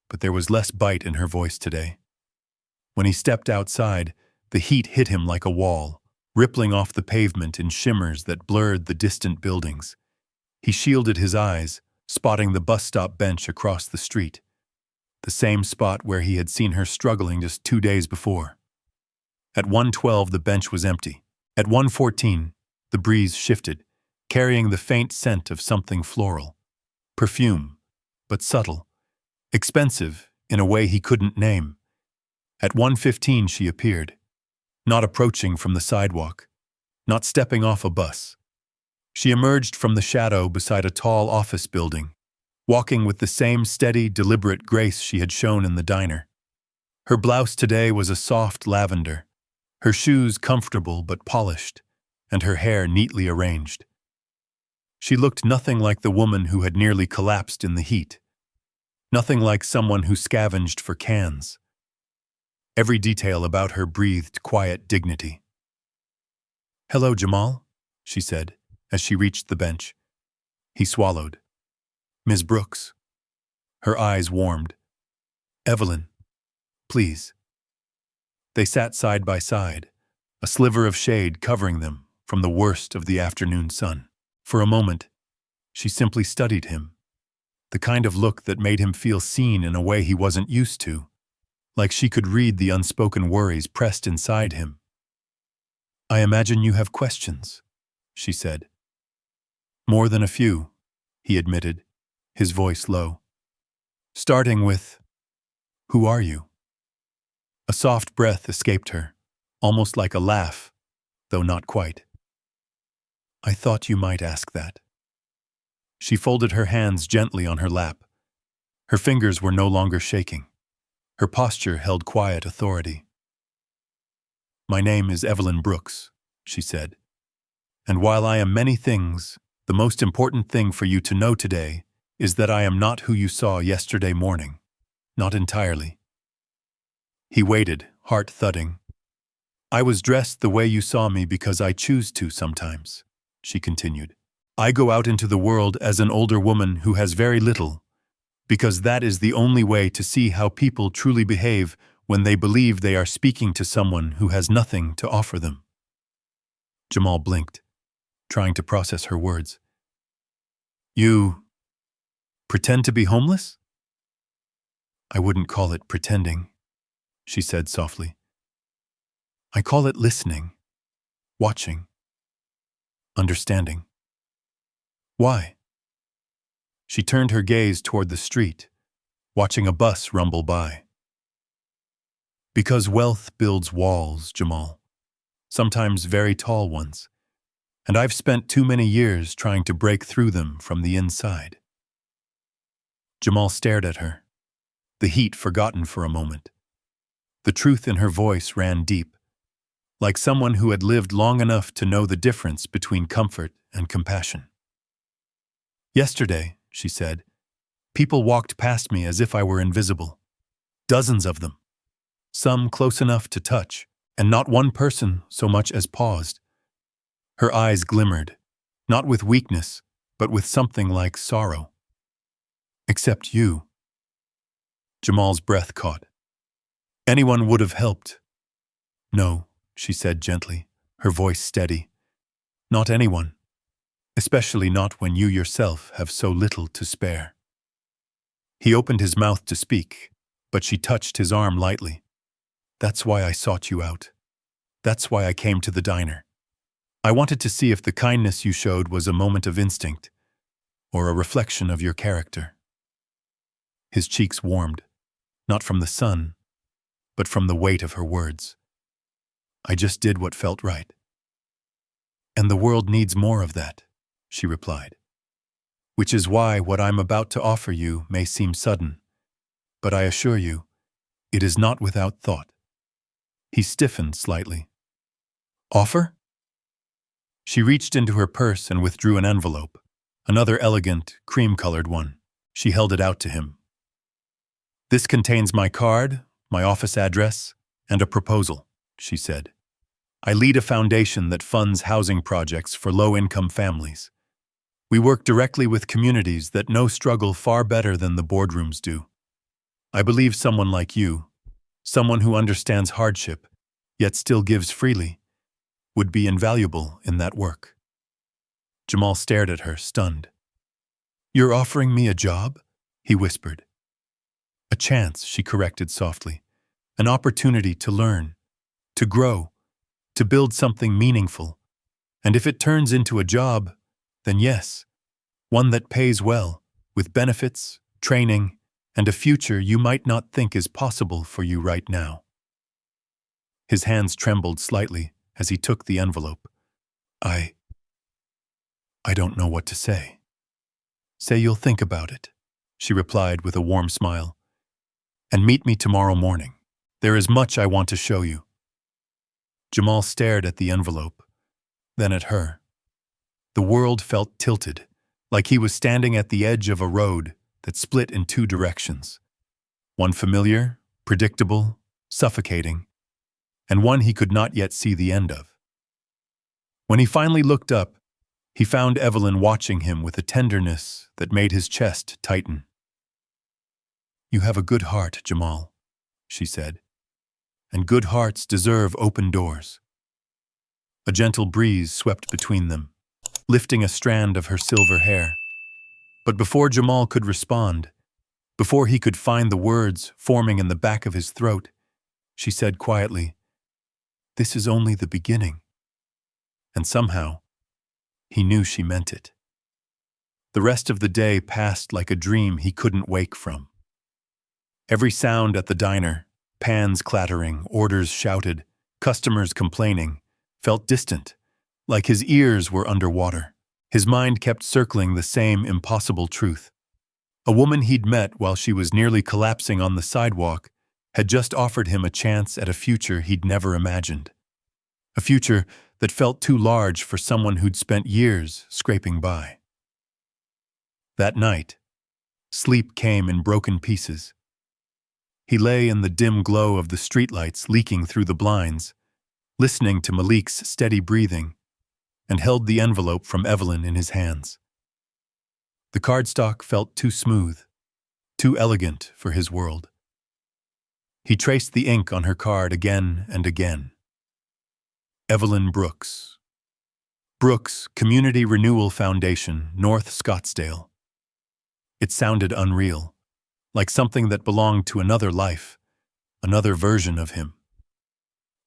but there was less bite in her voice today. When he stepped outside, the heat hit him like a wall, rippling off the pavement in shimmers that blurred the distant buildings. He shielded his eyes, spotting the bus stop bench across the street, the same spot where he had seen her struggling just 2 days before. At 1:12, the bench was empty. At 1:14, the breeze shifted, carrying the faint scent of something floral. Perfume, but subtle. Expensive in a way he couldn't name. At 1:15, she appeared, not approaching from the sidewalk, not stepping off a bus. She emerged from the shadow beside a tall office building, walking with the same steady, deliberate grace she had shown in the diner. Her blouse today was a soft lavender, her shoes comfortable but polished, and her hair neatly arranged. She looked nothing like the woman who had nearly collapsed in the heat, nothing like someone who scavenged for cans. Every detail about her breathed quiet dignity. "Hello, Jamal," she said, as she reached the bench. He swallowed. "Ms. Brooks." Her eyes warmed, Evelyn, please. They sat side by side, a sliver of shade covering them from the worst of the afternoon sun. For a moment, she simply studied him, the kind of look that made him feel seen in a way he wasn't used to, like she could read the unspoken worries pressed inside him. I imagine you have questions, she said. More than a few, he admitted, his voice low. Starting with, who are you? A soft breath escaped her, almost like a laugh, though not quite. I thought you might ask that. She folded her hands gently on her lap. Her fingers were no longer shaking. Her posture held quiet authority. My name is Evelyn Brooks, she said. And while I am many things, the most important thing for you to know today is that I am not who you saw yesterday morning. Not entirely. He waited, heart thudding. I was dressed the way you saw me because I choose to sometimes, she continued. I go out into the world as an older woman who has very little, because that is the only way to see how people truly behave when they believe they are speaking to someone who has nothing to offer them. Jamal blinked, trying to process her words. You pretend to be homeless? I wouldn't call it pretending, she said softly. I call it listening, watching, understanding. Why? She turned her gaze toward the street, watching a bus rumble by. Because wealth builds walls, Jamal, sometimes very tall ones, and I've spent too many years trying to break through them from the inside. Jamal stared at her, the heat forgotten for a moment. The truth in her voice ran deep, like someone who had lived long enough to know the difference between comfort and compassion. Yesterday, she said, people walked past me as if I were invisible. Dozens of them. Some close enough to touch, and not one person so much as paused. Her eyes glimmered, not with weakness, but with something like sorrow. Except you. Jamal's breath caught. Anyone would have helped. No, she said gently, her voice steady. Not anyone. Especially not when you yourself have so little to spare. He opened his mouth to speak, but she touched his arm lightly. That's why I sought you out. That's why I came to the diner. I wanted to see if the kindness you showed was a moment of instinct, or a reflection of your character. His cheeks warmed, not from the sun, but from the weight of her words. I just did what felt right. And the world needs more of that, she replied. Which is why what I'm about to offer you may seem sudden, but I assure you, it is not without thought. He stiffened slightly. Offer? She reached into her purse and withdrew an envelope, another elegant, cream-colored one. She held it out to him. This contains my card, my office address, and a proposal, she said. I lead a foundation that funds housing projects for low-income families. We work directly with communities that know struggle far better than the boardrooms do. I believe someone like you, someone who understands hardship, yet still gives freely, would be invaluable in that work. Jamal stared at her, stunned. You're offering me a job? He whispered. A chance, she corrected softly. An opportunity to learn, to grow, to build something meaningful. And if it turns into a job, then yes, one that pays well, with benefits, training, and a future you might not think is possible for you right now. His hands trembled slightly as he took the envelope. I don't know what to say. Say you'll think about it, she replied with a warm smile. And meet me tomorrow morning. There is much I want to show you. Jamal stared at the envelope, then at her. The world felt tilted, like he was standing at the edge of a road that split in two directions. One familiar, predictable, suffocating, and one he could not yet see the end of. When he finally looked up, he found Evelyn watching him with a tenderness that made his chest tighten. "You have a good heart, Jamal," she said, "and good hearts deserve open doors." A gentle breeze swept between them, lifting a strand of her silver hair. But before Jamal could respond, before he could find the words forming in the back of his throat, she said quietly, "This is only the beginning." And somehow, he knew she meant it. The rest of the day passed like a dream he couldn't wake from. Every sound at the diner, pans clattering, orders shouted, customers complaining, felt distant, like his ears were underwater. His mind kept circling the same impossible truth. A woman he'd met while she was nearly collapsing on the sidewalk had just offered him a chance at a future he'd never imagined. A future that felt too large for someone who'd spent years scraping by. That night, sleep came in broken pieces. He lay in the dim glow of the streetlights leaking through the blinds, listening to Malik's steady breathing, and held the envelope from Evelyn in his hands. The cardstock felt too smooth, too elegant for his world. He traced the ink on her card again and again. Evelyn Brooks. Brooks, Community Renewal Foundation, North Scottsdale. It sounded unreal, like something that belonged to another life, another version of him.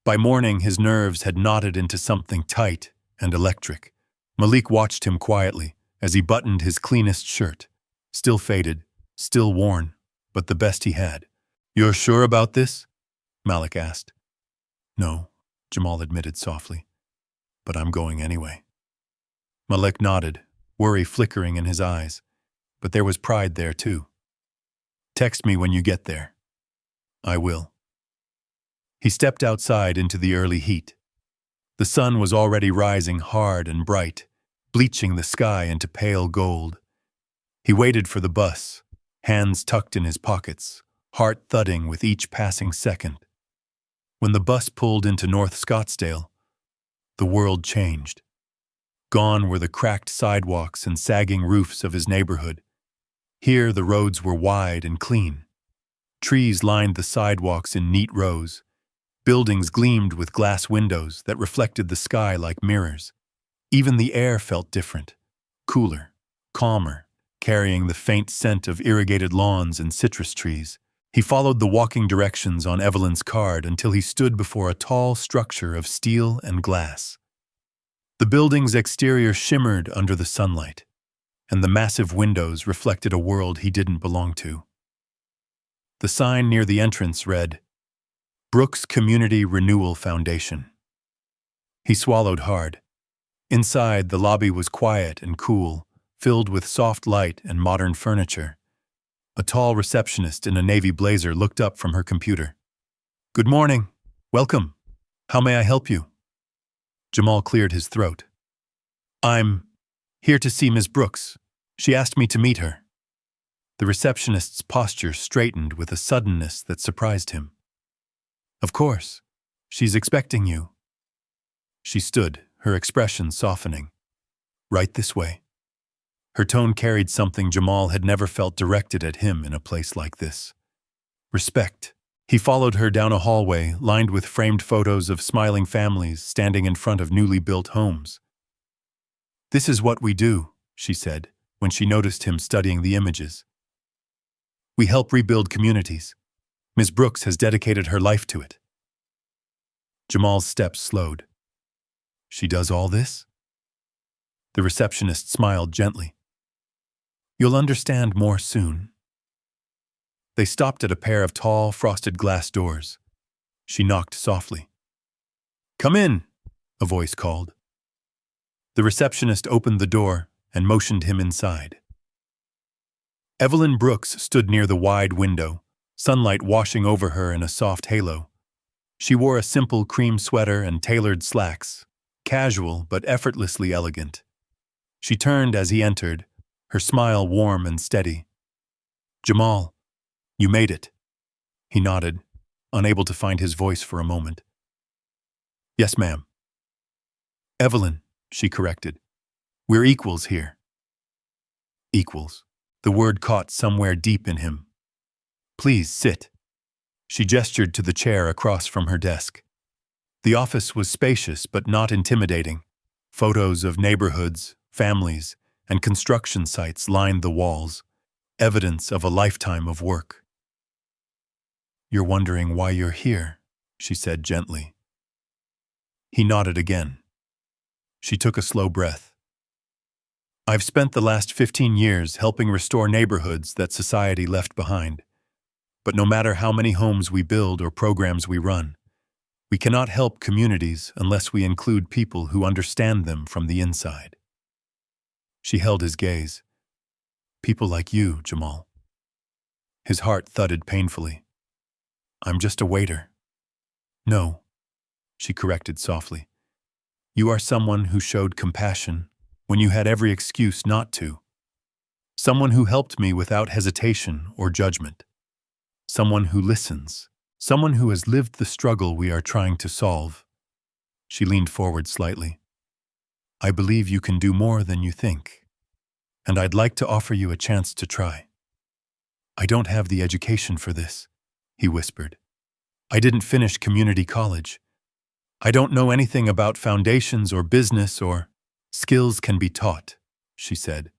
By morning, his nerves had knotted into something tight and electric. Malik watched him quietly as he buttoned his cleanest shirt, still faded, still worn, but the best he had. "You're sure about this?" Malik asked. "No," Jamal admitted softly, "but I'm going anyway." Malik nodded, worry flickering in his eyes, but there was pride there too. "Text me when you get there." "I will." He stepped outside into the early heat. The sun was already rising hard and bright, bleaching the sky into pale gold. He waited for the bus, hands tucked in his pockets, heart thudding with each passing second. When the bus pulled into North Scottsdale, the world changed. Gone were the cracked sidewalks and sagging roofs of his neighborhood. Here the roads were wide and clean. Trees lined the sidewalks in neat rows. Buildings gleamed with glass windows that reflected the sky like mirrors. Even the air felt different, cooler, calmer, carrying the faint scent of irrigated lawns and citrus trees. He followed the walking directions on Evelyn's card until he stood before a tall structure of steel and glass. The building's exterior shimmered under the sunlight, and the massive windows reflected a world he didn't belong to. The sign near the entrance read, "Brooks Community Renewal Foundation." He swallowed hard. Inside, the lobby was quiet and cool, filled with soft light and modern furniture. A tall receptionist in a navy blazer looked up from her computer. "Good morning. Welcome. How may I help you?" Jamal cleared his throat. "I'm here to see Ms. Brooks. She asked me to meet her." The receptionist's posture straightened with a suddenness that surprised him. "Of course. She's expecting you." She stood, her expression softening. "Right this way." Her tone carried something Jamal had never felt directed at him in a place like this. Respect. He followed her down a hallway lined with framed photos of smiling families standing in front of newly built homes. "This is what we do," she said, when she noticed him studying the images. "We help rebuild communities. Ms. Brooks has dedicated her life to it." Jamal's steps slowed. "She does all this?" The receptionist smiled gently. "You'll understand more soon." They stopped at a pair of tall, frosted glass doors. She knocked softly. "Come in," a voice called. The receptionist opened the door and motioned him inside. Evelyn Brooks stood near the wide window, sunlight washing over her in a soft halo. She wore a simple cream sweater and tailored slacks, casual but effortlessly elegant. She turned as he entered, her smile warm and steady. "Jamal, you made it." He nodded, unable to find his voice for a moment. "Yes, ma'am." "Evelyn," she corrected. "We're equals here." Equals. The word caught somewhere deep in him. Please sit. She gestured to the chair across from her desk. The office was spacious but not intimidating. Photos of neighborhoods, families, and construction sites lined the walls, evidence of a lifetime of work. You're wondering why you're here, she said gently. He nodded again. She took a slow breath. I've spent the last 15 years helping restore neighborhoods that society left behind. But no matter how many homes we build or programs we run, we cannot help communities unless we include people who understand them from the inside. She held his gaze. People like you, Jamal. His heart thudded painfully. I'm just a waiter. No, she corrected softly. You are someone who showed compassion when you had every excuse not to. Someone who helped me without hesitation or judgment. Someone who listens. Someone who has lived the struggle we are trying to solve. She leaned forward slightly. I believe you can do more than you think, and I'd like to offer you a chance to try. I don't have the education for this, he whispered. I didn't finish community college. I don't know anything about foundations or business or skills can be taught, she said.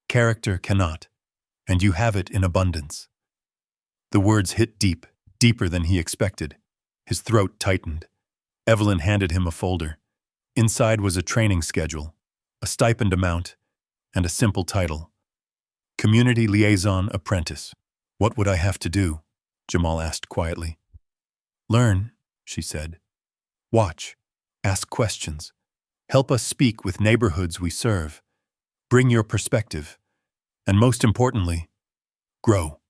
Character cannot, and you have it in abundance. The words hit deep, deeper than he expected. His throat tightened. Evelyn handed him a folder. Inside was a training schedule, a stipend amount, and a simple title. Community Liaison Apprentice. What would I have to do? Jamal asked quietly. Learn, she said. Watch. Ask questions. Help us speak with neighborhoods we serve. Bring your perspective. And most importantly, grow.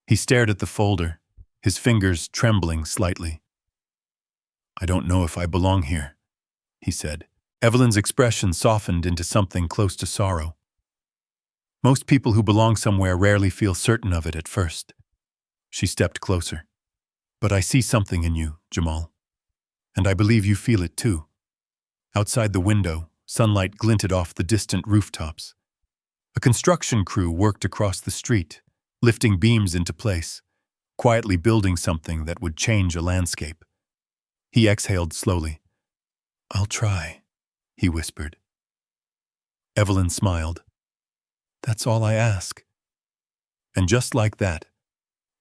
He stared at the folder, his fingers trembling slightly. I don't know if I belong here, he said. Evelyn's expression softened into something close to sorrow. Most people who belong somewhere rarely feel certain of it at first. She stepped closer. But I see something in you, Jamal. And I believe you feel it too. Outside the window, sunlight glinted off the distant rooftops. A construction crew worked across the street, lifting beams into place, quietly building something that would change a landscape. He exhaled slowly. I'll try, he whispered. Evelyn smiled. That's all I ask. And just like that,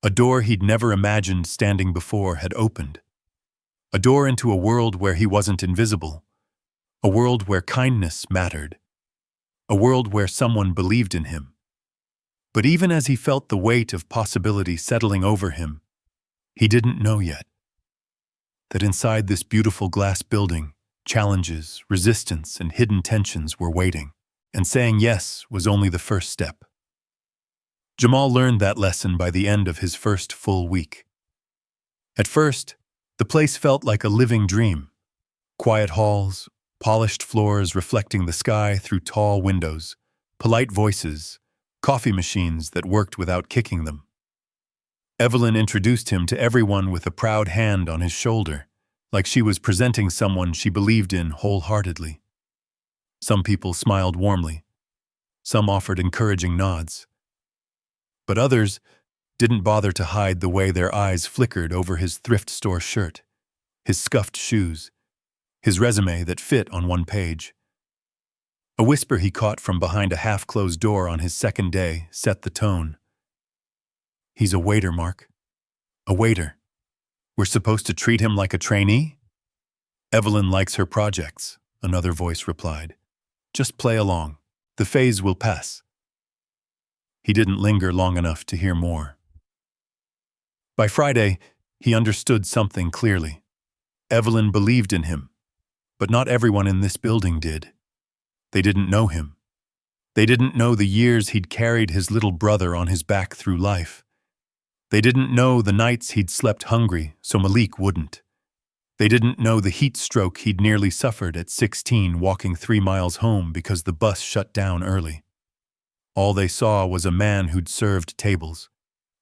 a door he'd never imagined standing before had opened. A door into a world where he wasn't invisible. A world where kindness mattered. A world where someone believed in him. But even as he felt the weight of possibility settling over him, he didn't know yet that inside this beautiful glass building, challenges, resistance, and hidden tensions were waiting, and saying yes was only the first step. Jamal learned that lesson by the end of his first full week. At first, the place felt like a living dream. Quiet halls, polished floors reflecting the sky through tall windows, polite voices, coffee machines that worked without kicking them. Evelyn introduced him to everyone with a proud hand on his shoulder, like she was presenting someone she believed in wholeheartedly. Some people smiled warmly. Some offered encouraging nods. But others didn't bother to hide the way their eyes flickered over his thrift store shirt, his scuffed shoes, his resume that fit on one page. A whisper he caught from behind a half-closed door on his second day set the tone. He's a waiter, Mark. A waiter. We're supposed to treat him like a trainee? Evelyn likes her projects, another voice replied. Just play along. The phase will pass. He didn't linger long enough to hear more. By Friday, he understood something clearly. Evelyn believed in him, but not everyone in this building did. They didn't know him. They didn't know the years he'd carried his little brother on his back through life. They didn't know the nights he'd slept hungry so Malik wouldn't. They didn't know the heat stroke he'd nearly suffered at 16 walking 3 miles home because the bus shut down early. All they saw was a man who'd served tables.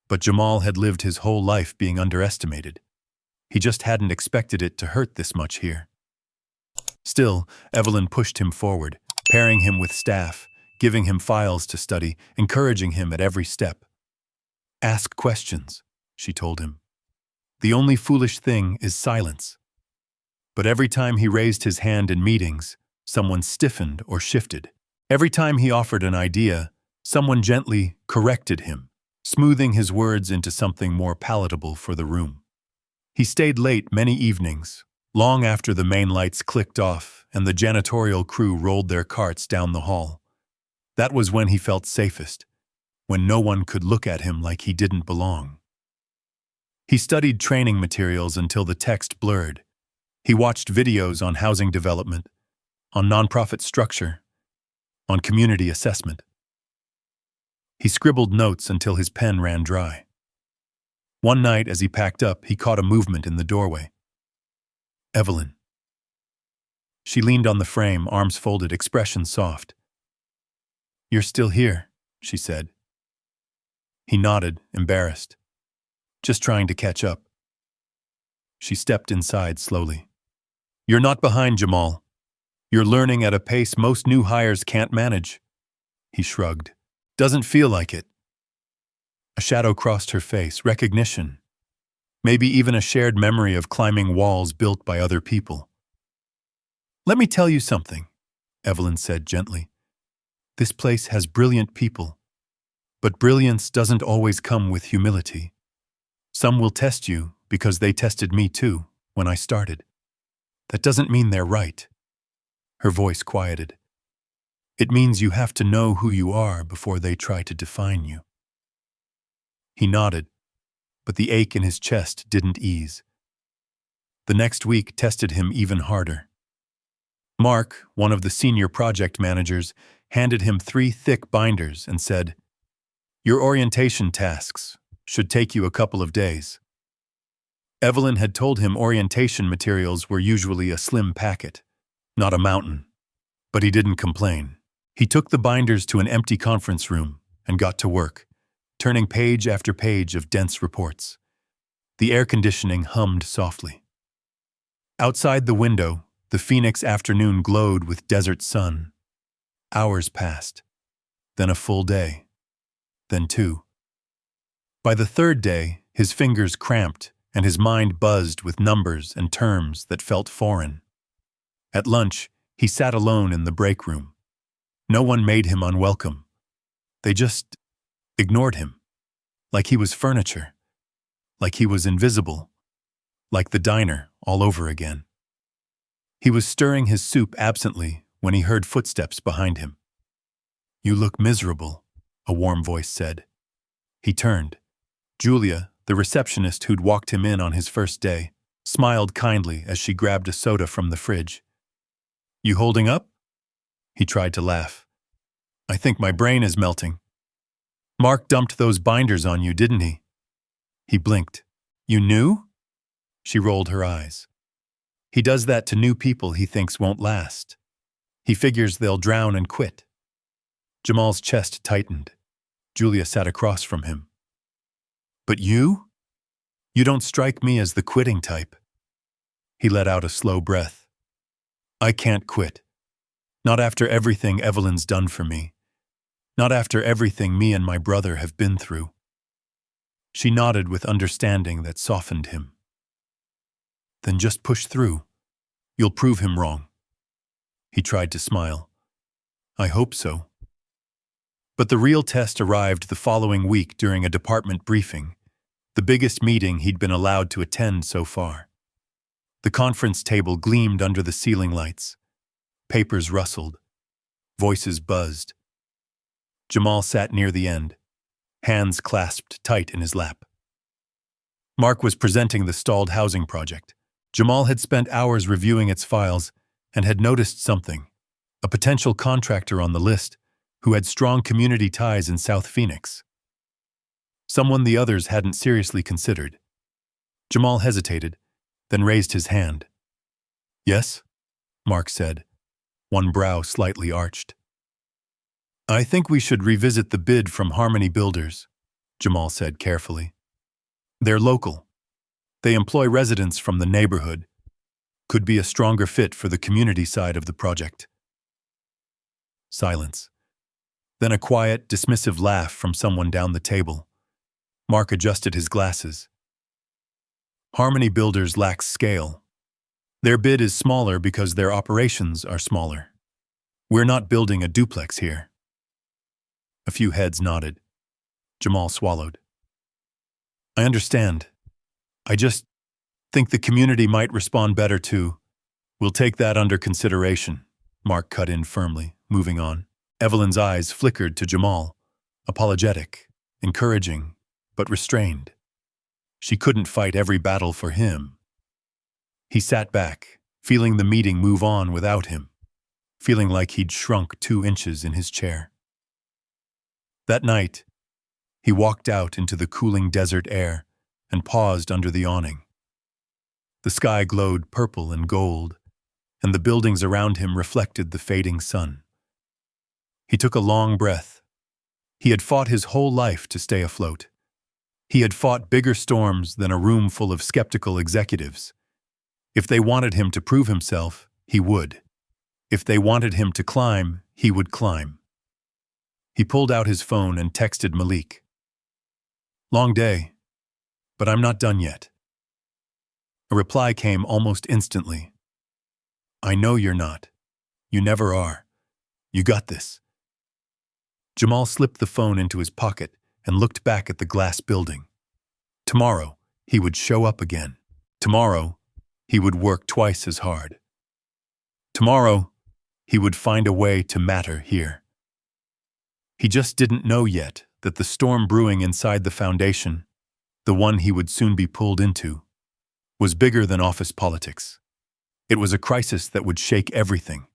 But Jamal had lived his whole life being underestimated. He just hadn't expected it to hurt this much here. Still, Evelyn pushed him forward, pairing him with staff, giving him files to study, encouraging him at every step. Ask questions, she told him. The only foolish thing is silence. But every time he raised his hand in meetings, someone stiffened or shifted. Every time he offered an idea, someone gently corrected him, smoothing his words into something more palatable for the room. He stayed late many evenings, long after the main lights clicked off and the janitorial crew rolled their carts down the hall. That was when he felt safest, when no one could look at him like he didn't belong. He studied training materials until the text blurred. He watched videos on housing development, on nonprofit structure, on community assessment. He scribbled notes until his pen ran dry. One night, as he packed up, he caught a movement in the doorway. Evelyn. She leaned on the frame, arms folded, expression soft. "You're still here," she said. He nodded, embarrassed. "Just trying to catch up." She stepped inside slowly. "You're not behind, Jamal. You're learning at a pace most new hires can't manage." He shrugged. "Doesn't feel like it." A shadow crossed her face, recognition. Maybe even a shared memory of climbing walls built by other people. "Let me tell you something," Evelyn said gently. "This place has brilliant people, but brilliance doesn't always come with humility. Some will test you because they tested me too when I started. That doesn't mean they're right." Her voice quieted. "It means you have to know who you are before they try to define you." He nodded, but the ache in his chest didn't ease. The next week tested him even harder. Mark, one of the senior project managers, handed him 3 thick binders and said, "Your orientation tasks should take you a couple of days." Evelyn had told him orientation materials were usually a slim packet, not a mountain. But he didn't complain. He took the binders to an empty conference room and got to work, turning page after page of dense reports. The air conditioning hummed softly. Outside the window, the Phoenix afternoon glowed with desert sun. Hours passed, then a full day, then 2. By the 3rd day, his fingers cramped and his mind buzzed with numbers and terms that felt foreign. At lunch, he sat alone in the break room. No one made him unwelcome. They just ignored him, like he was furniture, like he was invisible, like the diner all over again. He was stirring his soup absently when he heard footsteps behind him. "You look miserable," a warm voice said. He turned. Julia, the receptionist who'd walked him in on his first day, smiled kindly as she grabbed a soda from the fridge. "You holding up?" He tried to laugh. "I think my brain is melting." "Mark dumped those binders on you, didn't he?" He blinked. "You knew?" She rolled her eyes. "He does that to new people he thinks won't last. He figures they'll drown and quit." Jamal's chest tightened. Julia sat across from him. "But you? You don't strike me as the quitting type." He let out a slow breath. "I can't quit. Not after everything Evelyn's done for me. Not after everything me and my brother have been through." She nodded with understanding that softened him. "Then just push through. You'll prove him wrong." He tried to smile. "I hope so." But the real test arrived the following week during a department briefing, the biggest meeting he'd been allowed to attend so far. The conference table gleamed under the ceiling lights. Papers rustled. Voices buzzed. Jamal sat near the end, hands clasped tight in his lap. Mark was presenting the stalled housing project. Jamal had spent hours reviewing its files and had noticed something, a potential contractor on the list who had strong community ties in South Phoenix. Someone the others hadn't seriously considered. Jamal hesitated, then raised his hand. "Yes?" Mark said, one brow slightly arched. "I think we should revisit the bid from Harmony Builders," Jamal said carefully. "They're local. They employ residents from the neighborhood. Could be a stronger fit for the community side of the project." Silence. Then a quiet, dismissive laugh from someone down the table. Mark adjusted his glasses. Harmony Builders lacks scale. Their bid is smaller because their operations are smaller. We're not building a duplex here. A few heads nodded. Jamal swallowed. I understand. I just think the community might respond better too. We'll take that under consideration, Mark cut in firmly, moving on. Evelyn's eyes flickered to Jamal, apologetic, encouraging, but restrained. She couldn't fight every battle for him. He sat back, feeling the meeting move on without him, feeling like he'd shrunk 2 inches in his chair. That night, he walked out into the cooling desert air and paused under the awning. The sky glowed purple and gold, and the buildings around him reflected the fading sun. He took a long breath. He had fought his whole life to stay afloat. He had fought bigger storms than a room full of skeptical executives. If they wanted him to prove himself, he would. If they wanted him to climb, he would climb. He pulled out his phone and texted Malik. Long day, but I'm not done yet. A reply came almost instantly. I know you're not. You never are. You got this. Jamal slipped the phone into his pocket and looked back at the glass building. Tomorrow, he would show up again. Tomorrow, he would work twice as hard. Tomorrow, he would find a way to matter here. He just didn't know yet that the storm brewing inside the foundation, the one he would soon be pulled into, was bigger than office politics. It was a crisis that would shake everything,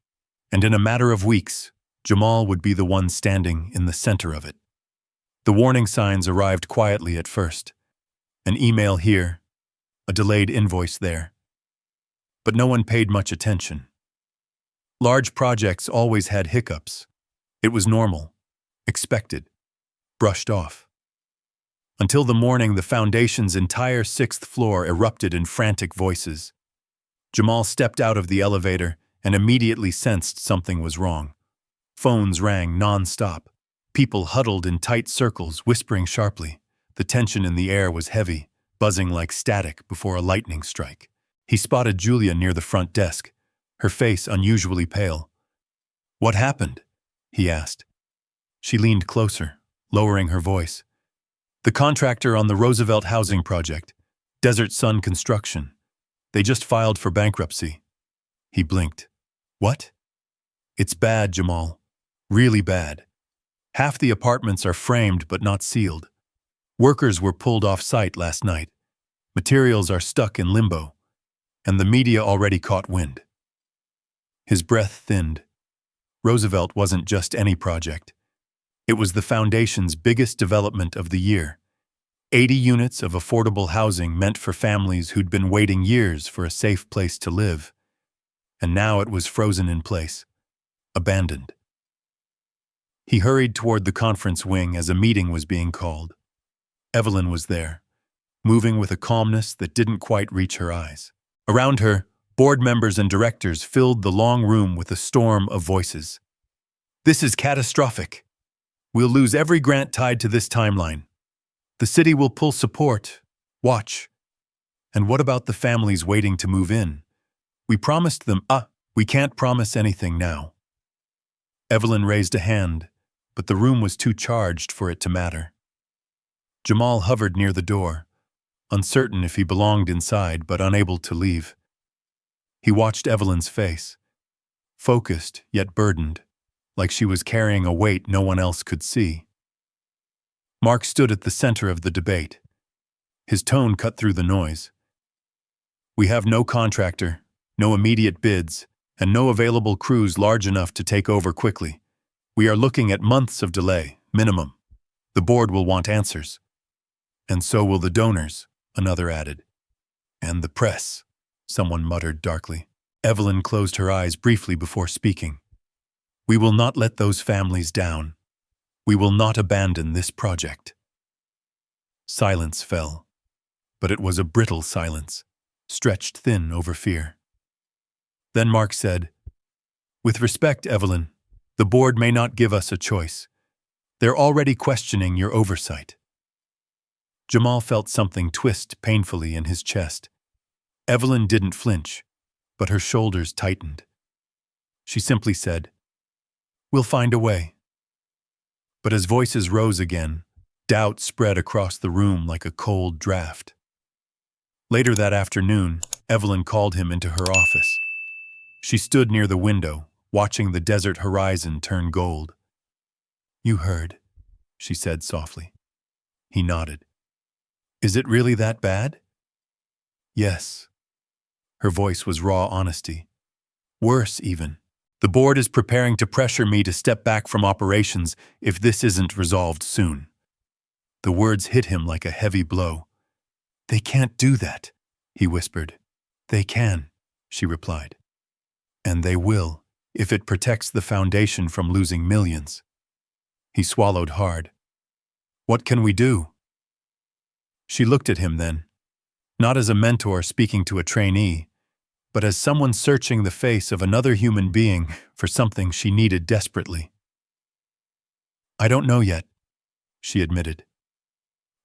and in a matter of weeks, Jamal would be the one standing in the center of it. The warning signs arrived quietly at first. An email here, a delayed invoice there. But no one paid much attention. Large projects always had hiccups. It was normal, expected, brushed off. Until the morning the foundation's entire 6th floor erupted in frantic voices. Jamal stepped out of the elevator and immediately sensed something was wrong. Phones rang non-stop. People huddled in tight circles, whispering sharply. The tension in the air was heavy, buzzing like static before a lightning strike. He spotted Julia near the front desk, her face unusually pale. What happened? He asked. She leaned closer, lowering her voice. The contractor on the Roosevelt housing project, Desert Sun Construction. They just filed for bankruptcy. He blinked. What? It's bad, Jamal. Really bad. Half the apartments are framed but not sealed. Workers were pulled off site last night. Materials are stuck in limbo, and the media already caught wind. His breath thinned. Roosevelt wasn't just any project. It was the foundation's biggest development of the year. 80 units of affordable housing meant for families who'd been waiting years for a safe place to live. And now it was frozen in place, abandoned. He hurried toward the conference wing as a meeting was being called. Evelyn was there, moving with a calmness that didn't quite reach her eyes. Around her, board members and directors filled the long room with a storm of voices. This is catastrophic. We'll lose every grant tied to this timeline. The city will pull support. Watch. And what about the families waiting to move in? We promised them, we can't promise anything now. Evelyn raised a hand, but the room was too charged for it to matter. Jamal hovered near the door, uncertain if he belonged inside but unable to leave. He watched Evelyn's face, focused yet burdened, like she was carrying a weight no one else could see. Mark stood at the center of the debate. His tone cut through the noise. We have no contractor, no immediate bids, and no available crews large enough to take over quickly. We are looking at months of delay, minimum. The board will want answers. And so will the donors, another added. And the press, someone muttered darkly. Evelyn closed her eyes briefly before speaking. We will not let those families down. We will not abandon this project. Silence fell, but it was a brittle silence, stretched thin over fear. Then Mark said, With respect, Evelyn, the board may not give us a choice. They're already questioning your oversight. Jamal felt something twist painfully in his chest. Evelyn didn't flinch, but her shoulders tightened. She simply said, "We'll find a way." But as voices rose again, doubt spread across the room like a cold draft. Later that afternoon, Evelyn called him into her office. She stood near the window, watching the desert horizon turn gold. "You heard," she said softly. He nodded. "Is it really that bad?" "Yes." Her voice was raw honesty. "Worse, even. The board is preparing to pressure me to step back from operations if this isn't resolved soon." The words hit him like a heavy blow. "They can't do that," he whispered. "They can," she replied. "And they will, if it protects the foundation from losing millions." He swallowed hard. "What can we do?" She looked at him then, not as a mentor speaking to a trainee, but as someone searching the face of another human being for something she needed desperately. "I don't know yet," she admitted.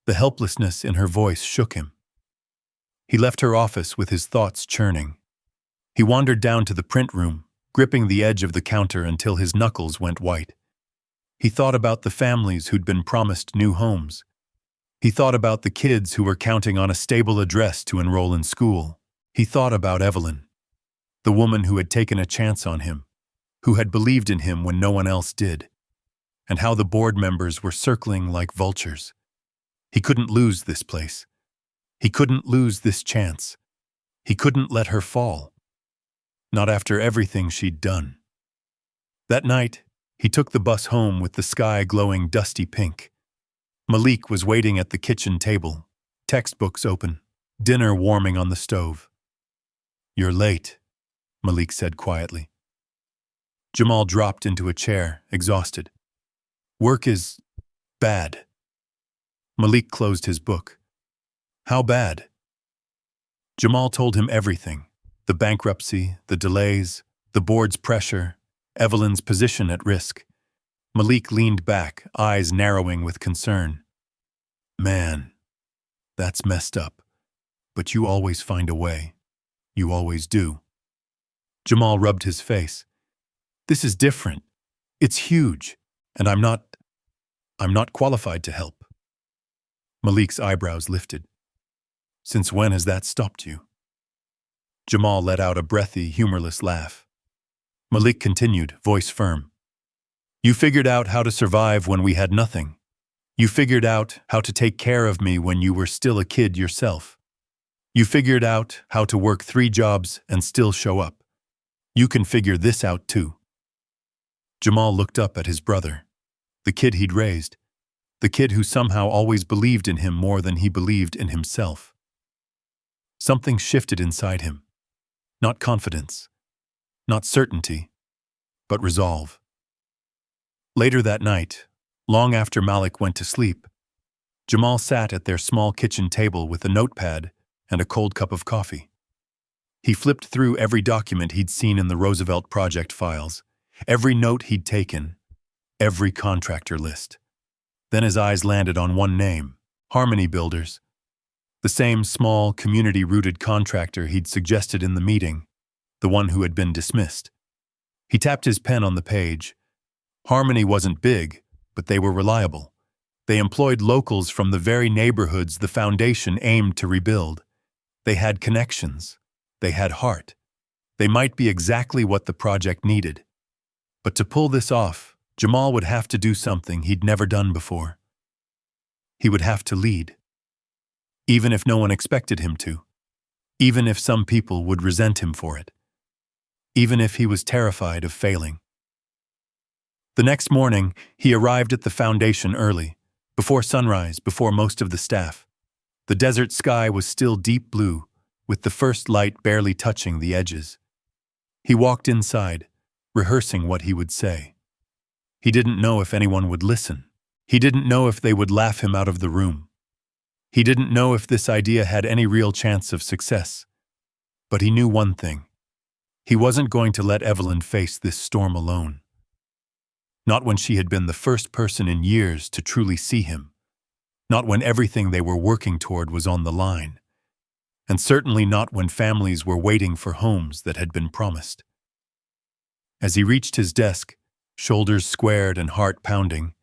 The helplessness in her voice shook him. He left her office with his thoughts churning. He wandered down to the print room, gripping the edge of the counter until his knuckles went white. He thought about the families who'd been promised new homes. He thought about the kids who were counting on a stable address to enroll in school. He thought about Evelyn, the woman who had taken a chance on him, who had believed in him when no one else did, and how the board members were circling like vultures. He couldn't lose this place. He couldn't lose this chance. He couldn't let her fall. Not after everything she'd done. That night, he took the bus home with the sky glowing dusty pink. Malik was waiting at the kitchen table, textbooks open, dinner warming on the stove. "You're late," Malik said quietly. Jamal dropped into a chair, exhausted. "Work is bad." Malik closed his book. "How bad?" Jamal told him everything: the bankruptcy, the delays, the board's pressure, Evelyn's position at risk. Malik leaned back, eyes narrowing with concern. "Man, that's messed up. But you always find a way. You always do." Jamal rubbed his face. "This is different. It's huge, and I'm not qualified to help." Malik's eyebrows lifted. "Since when has that stopped you?" Jamal let out a breathy, humorless laugh. Malik continued, voice firm. "You figured out how to survive when we had nothing. You figured out how to take care of me when you were still a kid yourself. You figured out how to work 3 jobs and still show up. You can figure this out too." Jamal looked up at his brother, the kid he'd raised, the kid who somehow always believed in him more than he believed in himself. Something shifted inside him. Not confidence, not certainty, but resolve. Later that night, long after Malik went to sleep, Jamal sat at their small kitchen table with a notepad and a cold cup of coffee. He flipped through every document he'd seen in the Roosevelt Project files, every note he'd taken, every contractor list. Then his eyes landed on one name, Harmony Builders. The same small, community-rooted contractor he'd suggested in the meeting, the one who had been dismissed. He tapped his pen on the page. Harmony wasn't big, but they were reliable. They employed locals from the very neighborhoods the foundation aimed to rebuild. They had connections. They had heart. They might be exactly what the project needed. But to pull this off, Jamal would have to do something he'd never done before. He would have to lead. Even if no one expected him to. Even if some people would resent him for it. Even if he was terrified of failing. The next morning, he arrived at the foundation early, before sunrise, before most of the staff. The desert sky was still deep blue, with the first light barely touching the edges. He walked inside, rehearsing what he would say. He didn't know if anyone would listen. He didn't know if they would laugh him out of the room. He didn't know if this idea had any real chance of success. But he knew one thing. He wasn't going to let Evelyn face this storm alone. Not when she had been the first person in years to truly see him, Not when everything they were working toward was on the line, and certainly not when families were waiting for homes that had been promised. As he reached his desk, shoulders squared and heart pounding,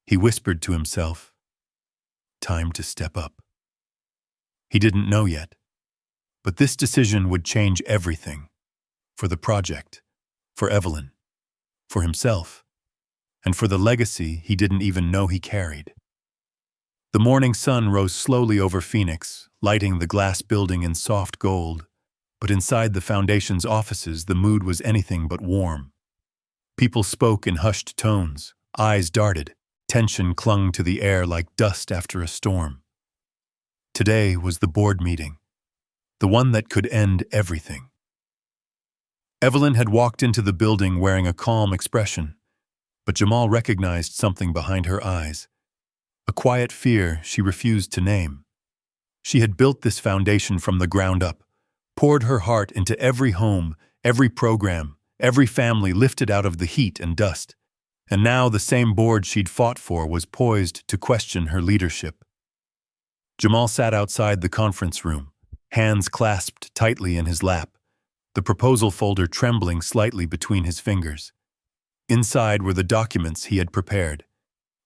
he whispered to himself, "Time to step up." He didn't know yet, but this decision would change everything. For the project, for Evelyn, for himself, and for the legacy he didn't even know he carried. The morning sun rose slowly over Phoenix, lighting the glass building in soft gold, but inside the Foundation's offices the mood was anything but warm. People spoke in hushed tones, eyes darted, tension clung to the air like dust after a storm. Today was the board meeting, the one that could end everything. Evelyn had walked into the building wearing a calm expression, but Jamal recognized something behind her eyes. A quiet fear she refused to name. She had built this foundation from the ground up, poured her heart into every home, every program, every family lifted out of the heat and dust. And now the same board she'd fought for was poised to question her leadership. Jamal sat outside the conference room, hands clasped tightly in his lap, the proposal folder trembling slightly between his fingers. Inside were the documents he had prepared.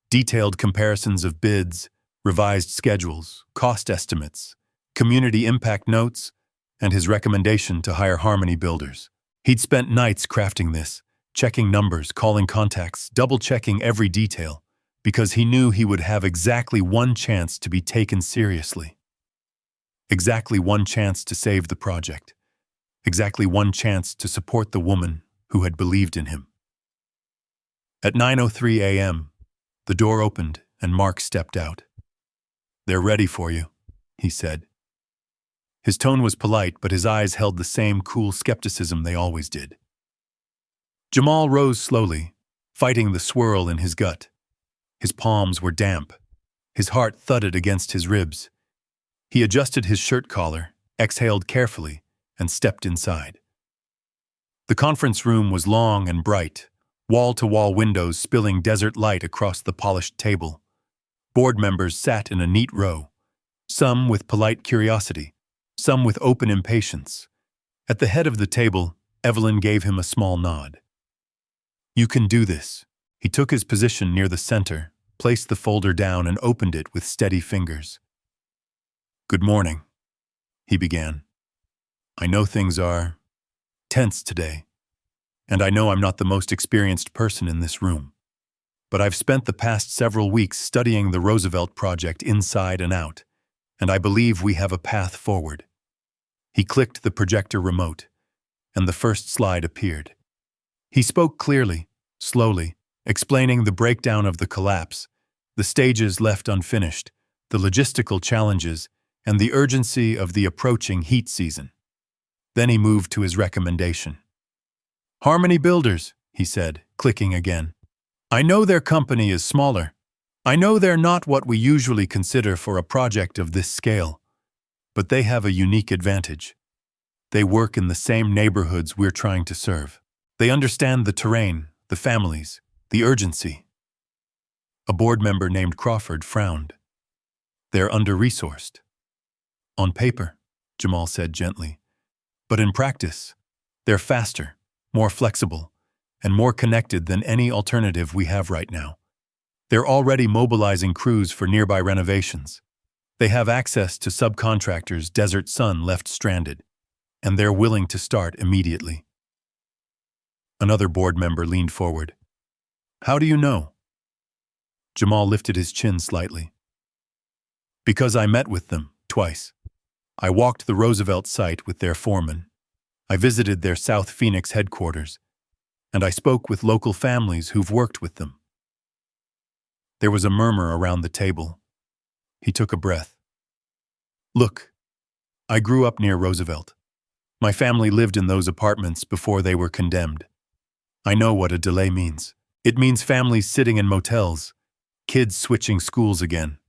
Detailed comparisons of bids, revised schedules, cost estimates, community impact notes, and his recommendation to hire Harmony builders. He'd spent nights crafting this, checking numbers, calling contacts, double-checking every detail, because he knew he would have exactly one chance to be taken seriously. Exactly one chance to save the project. Exactly one chance to support the woman who had believed in him. At 9:03 a.m., the door opened and Mark stepped out. "They're ready for you," he said. His tone was polite, but his eyes held the same cool skepticism they always did. Jamal rose slowly, fighting the swirl in his gut. His palms were damp. His heart thudded against his ribs. He adjusted his shirt collar, exhaled carefully, and stepped inside. The conference room was long and bright, wall-to-wall windows spilling desert light across the polished table. Board members sat in a neat row, some with polite curiosity, some with open impatience. At the head of the table, Evelyn gave him a small nod. "You can do this." He took his position near the center, placed the folder down, and opened it with steady fingers. "Good morning," he began. "I know things are tense today, and I know I'm not the most experienced person in this room. But I've spent the past several weeks studying the Roosevelt Project inside and out, and I believe we have a path forward." He clicked the projector remote, and the first slide appeared. He spoke clearly, slowly, explaining the breakdown of the collapse, the stages left unfinished, the logistical challenges, and the urgency of the approaching heat season. Then he moved to his recommendation. "Harmony Builders," he said, clicking again. "I know their company is smaller. I know they're not what we usually consider for a project of this scale. But they have a unique advantage. They work in the same neighborhoods we're trying to serve. They understand the terrain, the families, the urgency." A board member named Crawford frowned. "They're under-resourced." "On paper," Jamal said gently. "But in practice, they're faster, more flexible, and more connected than any alternative we have right now. They're already mobilizing crews for nearby renovations. They have access to subcontractors Desert Sun left stranded, and they're willing to start immediately." Another board member leaned forward. "How do you know?" Jamal lifted his chin slightly. "Because I met with them twice. I walked the Roosevelt site with their foreman. I visited their South Phoenix headquarters, and I spoke with local families who've worked with them." There was a murmur around the table. He took a breath. "Look, I grew up near Roosevelt. My family lived in those apartments before they were condemned. I know what a delay means. It means families sitting in motels, kids switching schools again,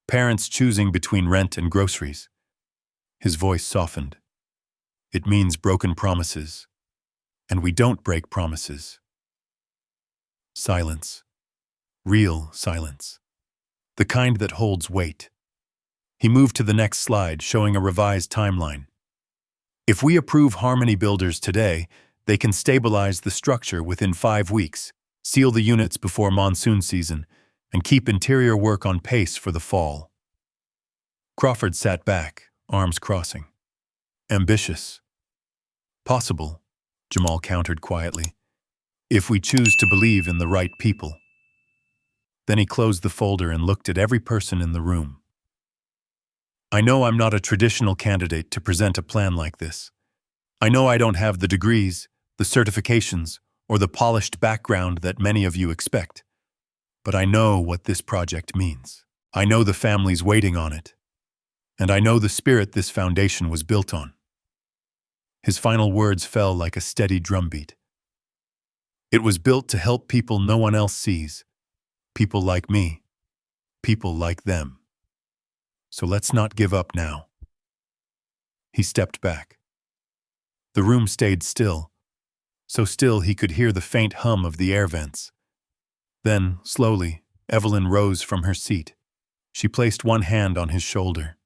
parents choosing between rent and groceries." His voice softened. "It means broken promises, and we don't break promises." Silence. Real silence. the kind that holds weight. He moved to the next slide, showing a revised timeline. If we approve Harmony Builders today, they can stabilize the structure within 5 weeks, seal the units before monsoon season, and keep interior work on pace for the fall. Crawford sat back, arms crossing. Ambitious. Possible, Jamal countered quietly, if we choose to believe in the right people. Then he closed the folder and looked at every person in the room. I know I'm not a traditional candidate to present a plan like this. I know I don't have the degrees, the certifications, or the polished background that many of you expect. But I know what this project means. I know the families waiting on it. And I know the spirit this foundation was built on. His final words fell like a steady drumbeat. It was built to help people no one else sees. People like me. People like them. So let's not give up now. He stepped back. The room stayed still, so still he could hear the faint hum of the air vents. Then, slowly, Evelyn rose from her seat. She placed one hand on his shoulder.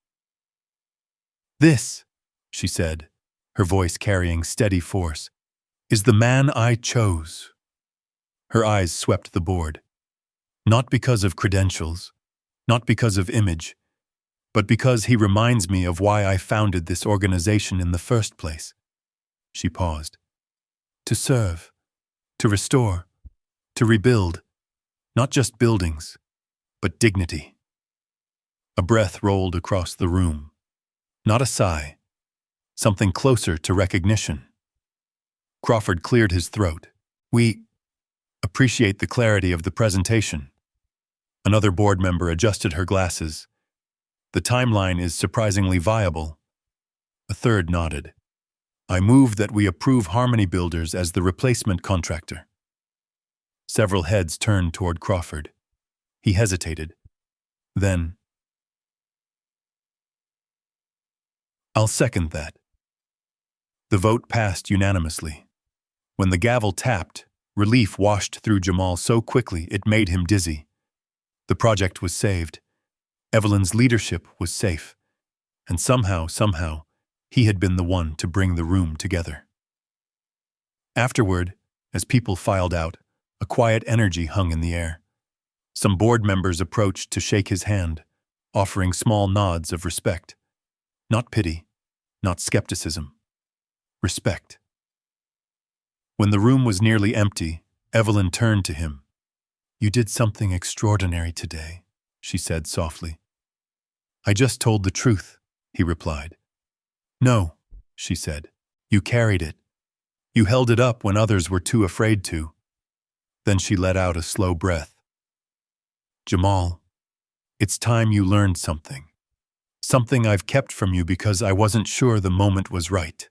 This, she said, her voice carrying steady force, is the man I chose. Her eyes swept the board. Not because of credentials, not because of image, but because he reminds me of why I founded this organization in the first place. She paused. To serve, to restore, to rebuild, not just buildings, but dignity. A breath rolled across the room. Not a sigh, something closer to recognition. Crawford cleared his throat. We appreciate the clarity of the presentation. Another board member adjusted her glasses. The timeline is surprisingly viable. A third nodded. I move that we approve Harmony Builders as the replacement contractor. Several heads turned toward Crawford. He hesitated. Then, I'll second that. The vote passed unanimously. When the gavel tapped, relief washed through Jamal so quickly it made him dizzy. The project was saved. Evelyn's leadership was safe. And somehow, he had been the one to bring the room together. Afterward, as people filed out, a quiet energy hung in the air. Some board members approached to shake his hand, offering small nods of respect. Not pity, not skepticism. Respect. When the room was nearly empty, Evelyn turned to him. You did something extraordinary today, she said softly. I just told the truth, he replied. No, she said. You carried it. You held it up when others were too afraid to. Then she let out a slow breath. Jamal, it's time you learned something. Something I've kept from you because I wasn't sure the moment was right.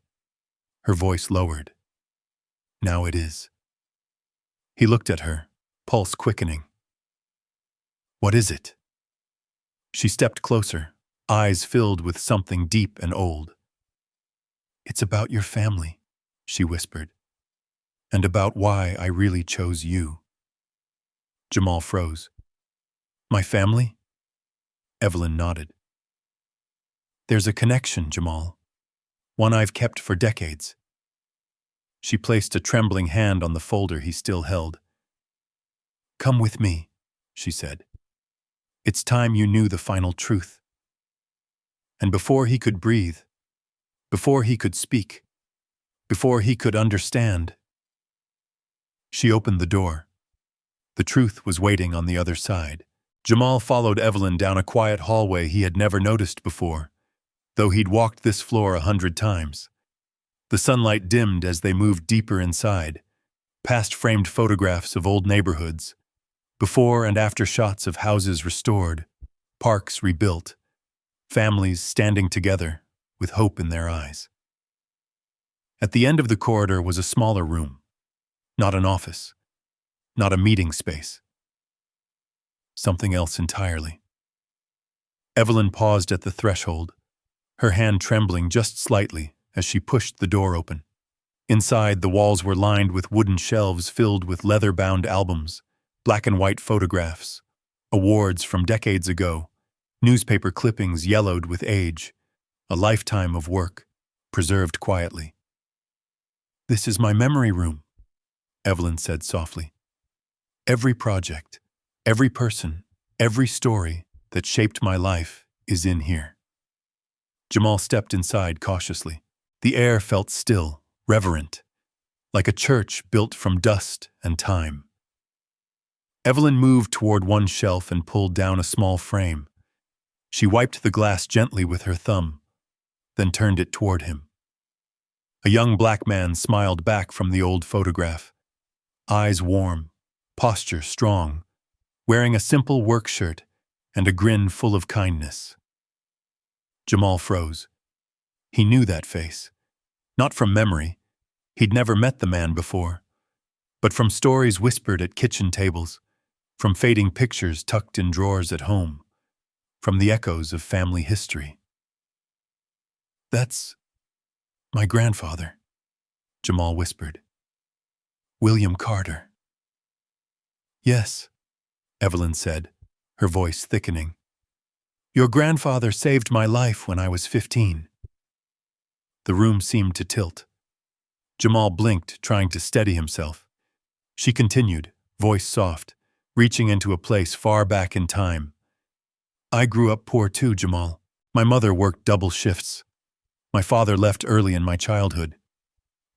Her voice lowered. Now it is. He looked at her, pulse quickening. What is it? She stepped closer, eyes filled with something deep and old. It's about your family, she whispered, and about why I really chose you. Jamal froze. My family? Evelyn nodded. There's a connection, Jamal. One I've kept for decades. She placed a trembling hand on the folder he still held. Come with me, she said. It's time you knew the final truth. And before he could breathe, before he could speak, before he could understand, she opened the door. The truth was waiting on the other side. Jamal followed Evelyn down a quiet hallway he had never noticed before, though he'd walked this floor 100 times. The sunlight dimmed as they moved deeper inside, past framed photographs of old neighborhoods, before and after shots of houses restored, parks rebuilt, families standing together with hope in their eyes. At the end of the corridor was a smaller room, not an office, not a meeting space. Something else entirely. Evelyn paused at the threshold, her hand trembling just slightly as she pushed the door open. Inside, the walls were lined with wooden shelves filled with leather-bound albums, black and white photographs, Awards from decades ago, newspaper clippings yellowed with age, a lifetime of work, preserved quietly. "This is my memory room," Evelyn said softly. "Every project, every person, every story that shaped my life is in here." Jamal stepped inside cautiously. The air felt still, reverent, like a church built from dust and time. Evelyn moved toward one shelf and pulled down a small frame. She wiped the glass gently with her thumb, then turned it toward him. A young black man smiled back from the old photograph, eyes warm, posture strong, wearing a simple work shirt and a grin full of kindness. Jamal froze. He knew that face. Not from memory. He'd never met the man before. But from stories whispered at kitchen tables, from fading pictures tucked in drawers at home, from the echoes of family history. "That's my grandfather," Jamal whispered. "William Carter." "Yes," Evelyn said, her voice thickening. "Your grandfather saved my life when I was 15. The room seemed to tilt. Jamal blinked, trying to steady himself. She continued, voice soft, reaching into a place far back in time. "I grew up poor too, Jamal. My mother worked double shifts. My father left early in my childhood.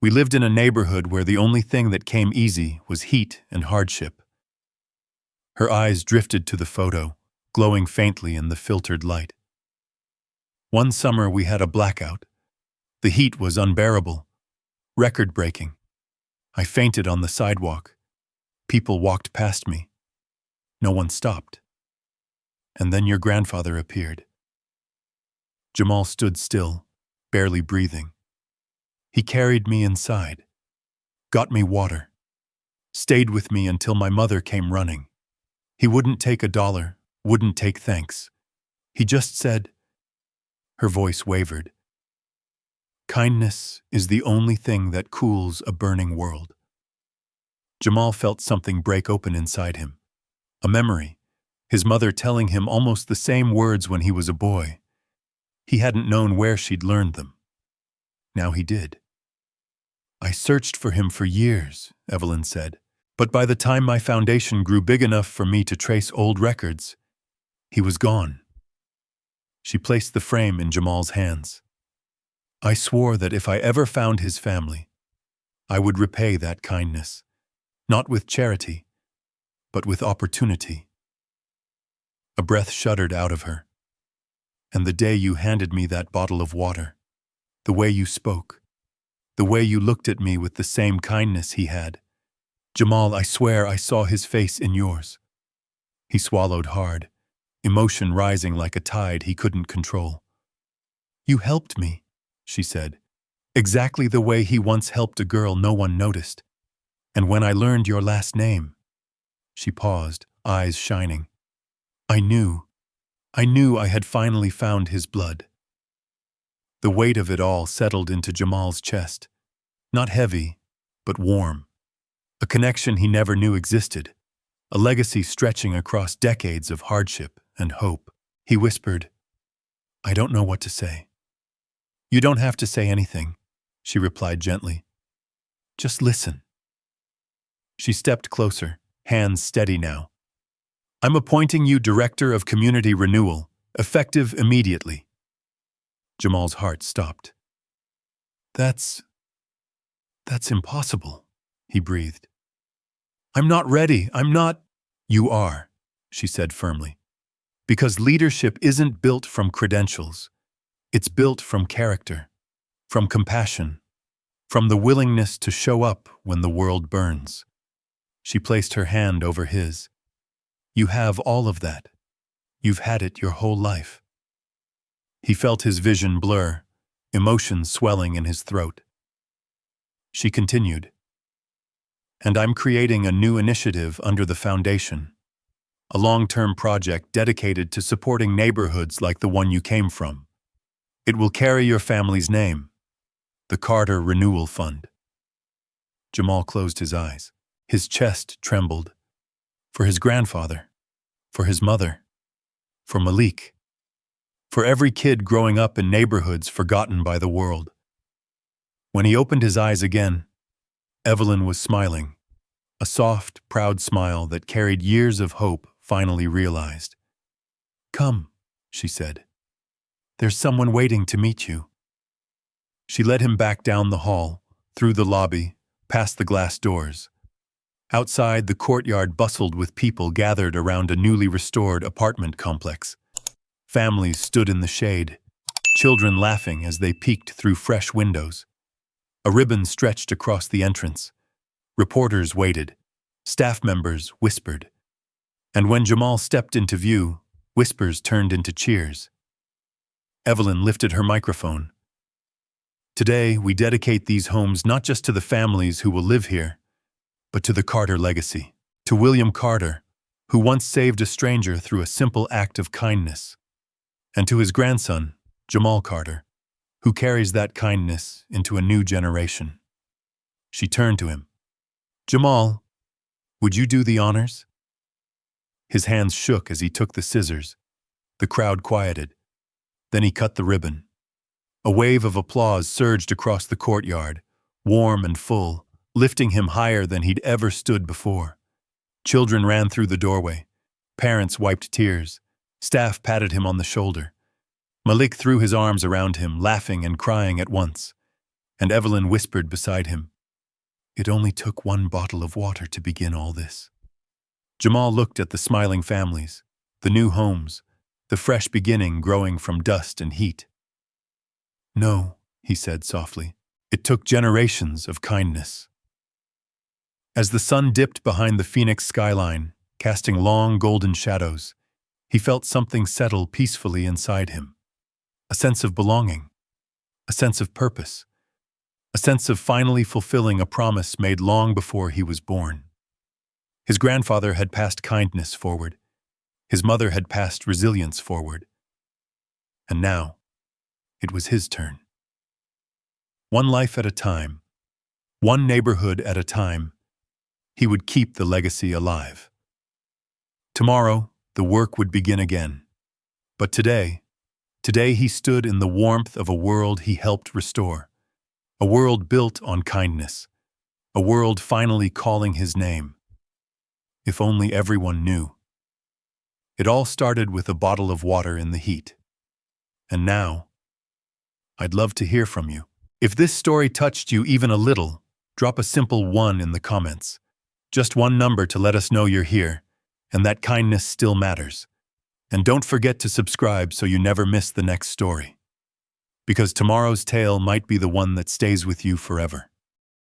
We lived in a neighborhood where the only thing that came easy was heat and hardship." Her eyes drifted to the photo, glowing faintly in the filtered light. "One summer we had a blackout. The heat was unbearable, record-breaking. I fainted on the sidewalk. People walked past me. No one stopped. And then your grandfather appeared." Jamal stood still, barely breathing. "He carried me inside, got me water, stayed with me until my mother came running. He wouldn't take $1, wouldn't take thanks. He just said," her voice wavered, "Kindness is the only thing that cools a burning world." Jamal felt something break open inside him. A memory, his mother telling him almost the same words when he was a boy. He hadn't known where she'd learned them. Now he did. "I searched for him for years," Evelyn said, "but by the time my foundation grew big enough for me to trace old records, he was gone." She placed the frame in Jamal's hands. "I swore that if I ever found his family, I would repay that kindness, not with charity, but with opportunity." A breath shuddered out of her. "And the day you handed me that bottle of water, the way you spoke, the way you looked at me with the same kindness he had. Jamal, I swear I saw his face in yours." He swallowed hard, emotion rising like a tide he couldn't control. "You helped me," she said, "exactly the way he once helped a girl no one noticed. And when I learned your last name—" She paused, eyes shining. I knew I had finally found his blood." The weight of it all settled into Jamal's chest. Not heavy, but warm. A connection he never knew existed. A legacy stretching across decades of hardship and hope. He whispered, "I don't know what to say." "You don't have to say anything," she replied gently. "Just listen." She stepped closer, hands steady now. "I'm appointing you Director of Community Renewal, effective immediately." Jamal's heart stopped. That's impossible," he breathed. "I'm not ready, I'm not—" "You are," she said firmly. "Because leadership isn't built from credentials. It's built from character, from compassion, from the willingness to show up when the world burns." She placed her hand over his. "You have all of that. You've had it your whole life." He felt his vision blur, emotions swelling in his throat. She continued, "And I'm creating a new initiative under the foundation. A long-term project dedicated to supporting neighborhoods like the one you came from. It will carry your family's name, the Carter Renewal Fund." Jamal closed his eyes. His chest trembled. For his grandfather. for his mother, for Malik, for every kid growing up in neighborhoods forgotten by the world. When he opened his eyes again, Evelyn was smiling, a soft, proud smile that carried years of hope finally realized. "Come," she said. "There's someone waiting to meet you." She led him back down the hall, through the lobby, past the glass doors. Outside, the courtyard bustled with people gathered around a newly restored apartment complex. Families stood in the shade, children laughing as they peeked through fresh windows. A ribbon stretched across the entrance. Reporters waited. Staff members whispered. And when Jamal stepped into view, whispers turned into cheers. Evelyn lifted her microphone. "Today, we dedicate these homes not just to the families who will live here, but to the Carter legacy, to William Carter, who once saved a stranger through a simple act of kindness, and to his grandson, Jamal Carter, who carries that kindness into a new generation." She turned to him. "Jamal, would you do the honors?" His hands shook as he took the scissors. The crowd quieted. Then he cut the ribbon. A wave of applause surged across the courtyard, warm and full, lifting him higher than he'd ever stood before. Children ran through the doorway. Parents wiped tears. Staff patted him on the shoulder. Malik threw his arms around him, laughing and crying at once. And Evelyn whispered beside him, "It only took one bottle of water to begin all this." Jamal looked at the smiling families, the new homes, the fresh beginning growing from dust and heat. "No," he said softly, "it took generations of kindness." As the sun dipped behind the Phoenix skyline, casting long golden shadows, he felt something settle peacefully inside him. A sense of belonging, a sense of purpose, a sense of finally fulfilling a promise made long before he was born. His grandfather had passed kindness forward. His mother had passed resilience forward. And now, it was his turn. One life at a time, one neighborhood at a time, he would keep the legacy alive. Tomorrow, the work would begin again. But today he stood in the warmth of a world he helped restore. A world built on kindness. A world finally calling his name. If only everyone knew. It all started with a bottle of water in the heat. And now, I'd love to hear from you. If this story touched you even a little, drop a simple 1 in the comments. Just one number to let us know you're here, and that kindness still matters. And don't forget to subscribe so you never miss the next story. Because tomorrow's tale might be the one that stays with you forever.